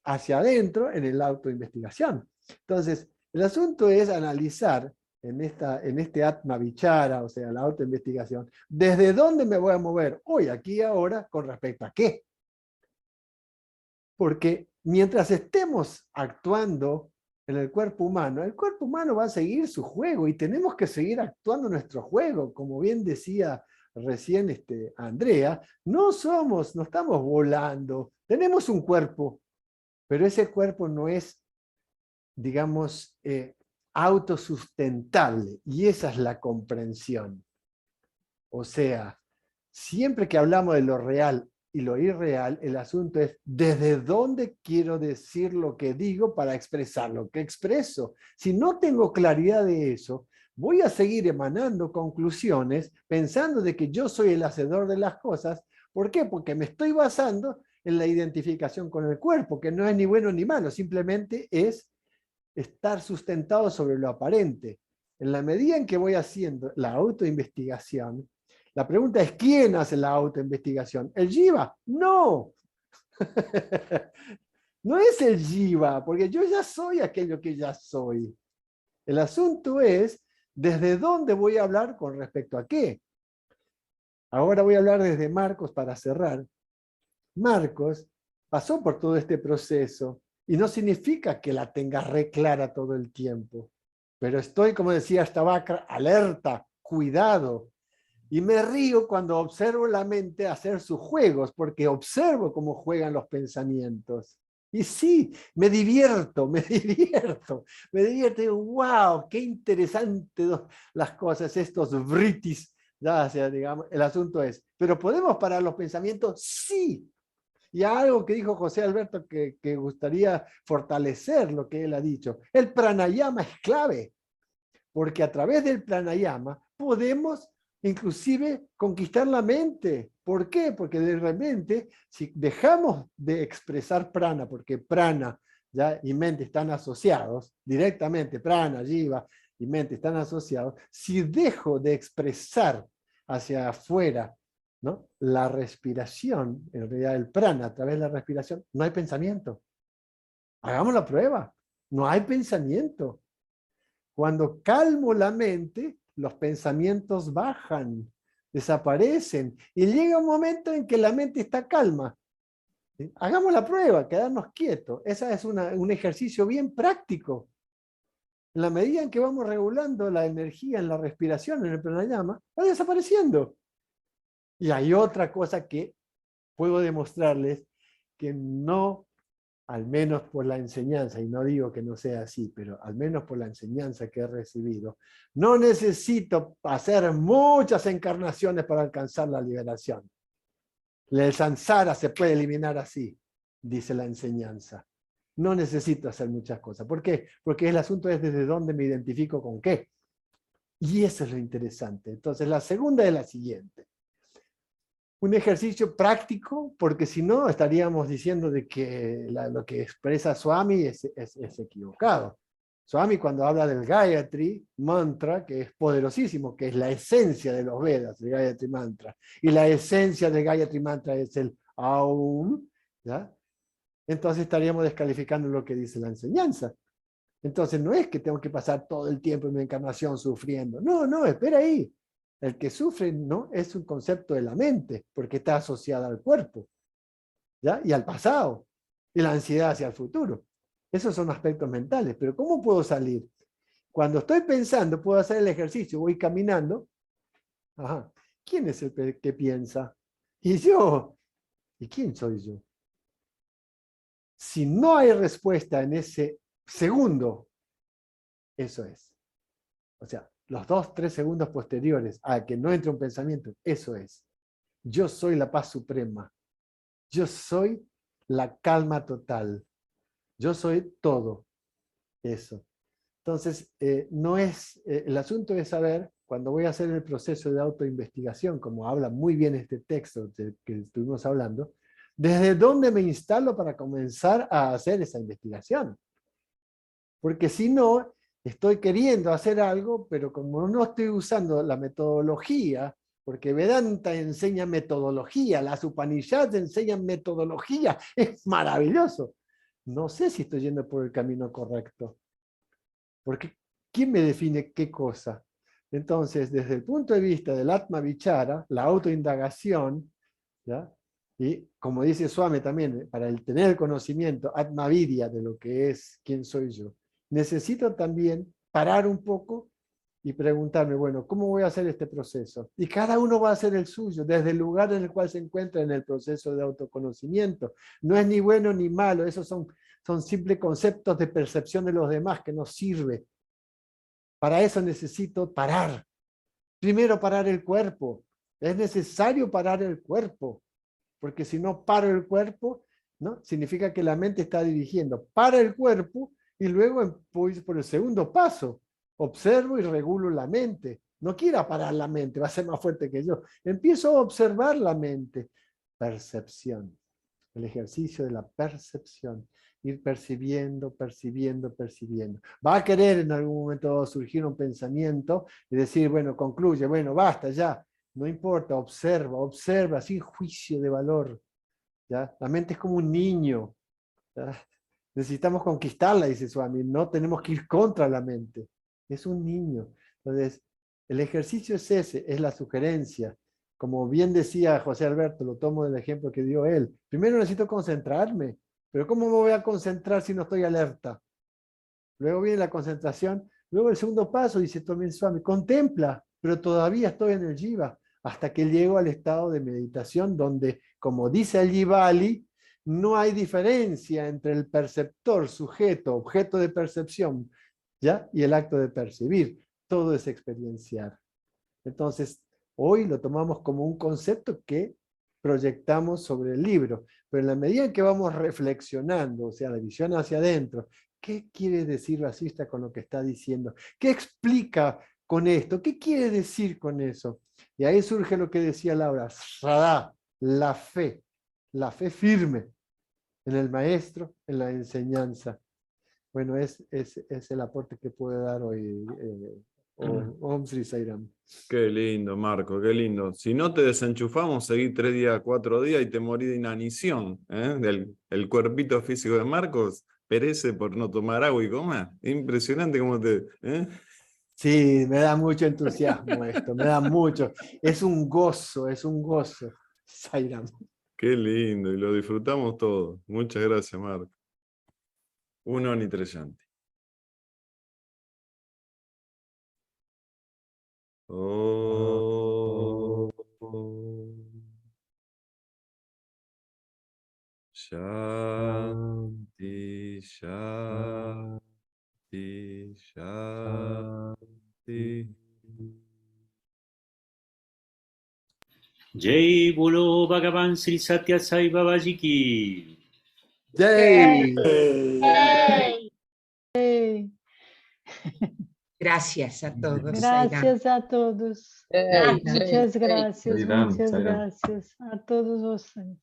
hacia adentro en la autoinvestigación. Entonces, el asunto es analizar en este Atma Vichara, o sea, la autoinvestigación, ¿desde dónde me voy a mover hoy, aquí y ahora, con respecto a qué? Porque mientras estemos actuando en el cuerpo humano va a seguir su juego y tenemos que seguir actuando nuestro juego. Como bien decía recién Andrea, no estamos volando, tenemos un cuerpo, pero ese cuerpo no es, digamos, autosustentable, y esa es la comprensión. O sea, siempre que hablamos de lo real y lo irreal, el asunto es desde dónde quiero decir lo que digo para expresar lo que expreso. Si no tengo claridad de eso, voy a seguir emanando conclusiones pensando de que yo soy el hacedor de las cosas. ¿Por qué? Porque me estoy basando en la identificación con el cuerpo, que no es ni bueno ni malo, simplemente es estar sustentado sobre lo aparente. En la medida en que voy haciendo la autoinvestigación, la pregunta es, ¿quién hace la autoinvestigación? ¿El jiva? No. No es el jiva, porque yo ya soy aquello que ya soy. El asunto es, ¿desde dónde voy a hablar con respecto a qué? Ahora voy a hablar desde Marcos para cerrar. Marcos pasó por todo este proceso, y no significa que la tenga re clara todo el tiempo. Pero estoy, como decía Stavakra, alerta, cuidado. Y me río cuando observo la mente hacer sus juegos, porque observo cómo juegan los pensamientos. Y sí, me divierto. Digo, wow, qué interesante las cosas, estos vritis. Ya, o sea, digamos, el asunto es, ¿pero podemos parar los pensamientos? Sí. Y algo que dijo José Alberto que gustaría fortalecer lo que él ha dicho. El pranayama es clave, porque a través del pranayama podemos inclusive conquistar la mente. ¿Por qué? Porque de repente, si dejamos de expresar prana, porque prana y mente están asociados directamente, prana, jiva, y mente están asociados, si dejo de expresar hacia afuera, ¿no?, la respiración, en realidad el prana a través de la respiración, no hay pensamiento. Hagamos la prueba, no hay pensamiento. Cuando calmo la mente, los pensamientos bajan, desaparecen, y llega un momento en que la mente está calma. ¿Sí? Hagamos la prueba, quedarnos quietos. Ese es un ejercicio bien práctico. En la medida en que vamos regulando la energía en la respiración, en el pranayama, va desapareciendo. Y hay otra cosa que puedo demostrarles que no, al menos por la enseñanza, y no digo que no sea así, pero al menos por la enseñanza que he recibido, no necesito hacer muchas encarnaciones para alcanzar la liberación. El samsara se puede eliminar así, dice la enseñanza. No necesito hacer muchas cosas. ¿Por qué? Porque el asunto es desde dónde me identifico con qué. Y eso es lo interesante. Entonces, la segunda es la siguiente. Un ejercicio práctico, porque si no estaríamos diciendo de que lo que expresa Swami es equivocado. Swami, cuando habla del Gayatri mantra, que es poderosísimo, que es la esencia de los Vedas, el Gayatri mantra, y la esencia del Gayatri mantra es el Aum, ¿ya? Entonces estaríamos descalificando lo que dice la enseñanza. Entonces no es que tengo que pasar todo el tiempo en mi encarnación sufriendo. No, espera ahí. El que sufre no es un concepto de la mente, porque está asociada al cuerpo, ¿ya? Y al pasado, y la ansiedad hacia el futuro. Esos son aspectos mentales, pero ¿cómo puedo salir? Cuando estoy pensando, puedo hacer el ejercicio, voy caminando. Ajá. ¿Quién es el que piensa? Y yo. ¿Y quién soy yo? Si no hay respuesta en ese segundo, eso es. O sea, los 2, 3 segundos posteriores a que no entre un pensamiento, eso es. Yo soy la paz suprema. Yo soy la calma total. Yo soy todo eso. Entonces, no es, el asunto es saber, cuando voy a hacer el proceso de autoinvestigación, como habla muy bien este texto que estuvimos hablando, ¿desde dónde me instalo para comenzar a hacer esa investigación? Porque si no, estoy queriendo hacer algo, pero como no estoy usando la metodología, porque Vedanta enseña metodología, las Upanishads enseñan metodología, es maravilloso. No sé si estoy yendo por el camino correcto. Porque ¿quién me define qué cosa? Entonces, desde el punto de vista del Atma Vichara, la autoindagación, ¿ya? Y como dice Swami también, para el tener el conocimiento, Atma Vidya, de lo que es, quién soy yo, necesito también parar un poco y preguntarme, bueno, ¿cómo voy a hacer este proceso? Y cada uno va a hacer el suyo, desde el lugar en el cual se encuentra en el proceso de autoconocimiento. No es ni bueno ni malo, esos son simples conceptos de percepción de los demás que nos sirve. Para eso necesito parar. Primero parar el cuerpo. Es necesario parar el cuerpo, porque si no paro el cuerpo, ¿no?, significa que la mente está dirigiendo. Para el cuerpo y luego voy por el segundo paso. Observo y regulo la mente. No quiera parar la mente, va a ser más fuerte que yo. Empiezo a observar la mente. Percepción. El ejercicio de la percepción. Ir percibiendo, percibiendo, percibiendo. Va a querer en algún momento surgir un pensamiento y decir, bueno, concluye, bueno, basta ya. No importa, observa, sin juicio de valor. ¿Ya? La mente es como un niño. ¿Ya? Necesitamos conquistarla, dice Swami. No tenemos que ir contra la mente. Es un niño. Entonces, el ejercicio es ese, es la sugerencia. Como bien decía José Alberto, lo tomo del ejemplo que dio él. Primero necesito concentrarme. Pero ¿cómo me voy a concentrar si no estoy alerta? Luego viene la concentración. Luego el segundo paso, dice también Swami, contempla, pero todavía estoy en el jiva, hasta que llego al estado de meditación donde, como dice el Jivali, no hay diferencia entre el perceptor, sujeto, objeto de percepción, ¿ya?, y el acto de percibir. Todo es experienciar. Entonces, hoy lo tomamos como un concepto que proyectamos sobre el libro, pero en la medida en que vamos reflexionando, o sea, la visión hacia adentro, ¿qué quiere decir Vasista con lo que está diciendo? ¿Qué explica con esto? ¿Qué quiere decir con eso? Y ahí surge lo que decía Laura, Shraddha, la fe firme en el maestro, en la enseñanza. Bueno, es el aporte que puede dar hoy Om Sri Sairam. Qué lindo, Marco, qué lindo. Si no te desenchufamos, seguí 3 días, 4 días y te morí de inanición. El cuerpito físico de Marcos perece por no tomar agua y comer. Impresionante cómo te... Sí, me da mucho entusiasmo esto, me da mucho. Es un gozo, Sairam. Qué lindo, y lo disfrutamos todos. Muchas gracias, Marco. Uno ni Treyanti. Oh. Shanti, Shanti, Shanti. Jai Bolo Bhagavan Sri Satya Sai Babaji ki. Jai. Gracias a todos. Gracias a todos. Muchas gracias, muchas gracias a todos ustedes.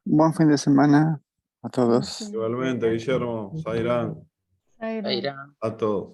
Buen fin de semana a todos. Igualmente, Guillermo, Sairam. Sairam. A todos.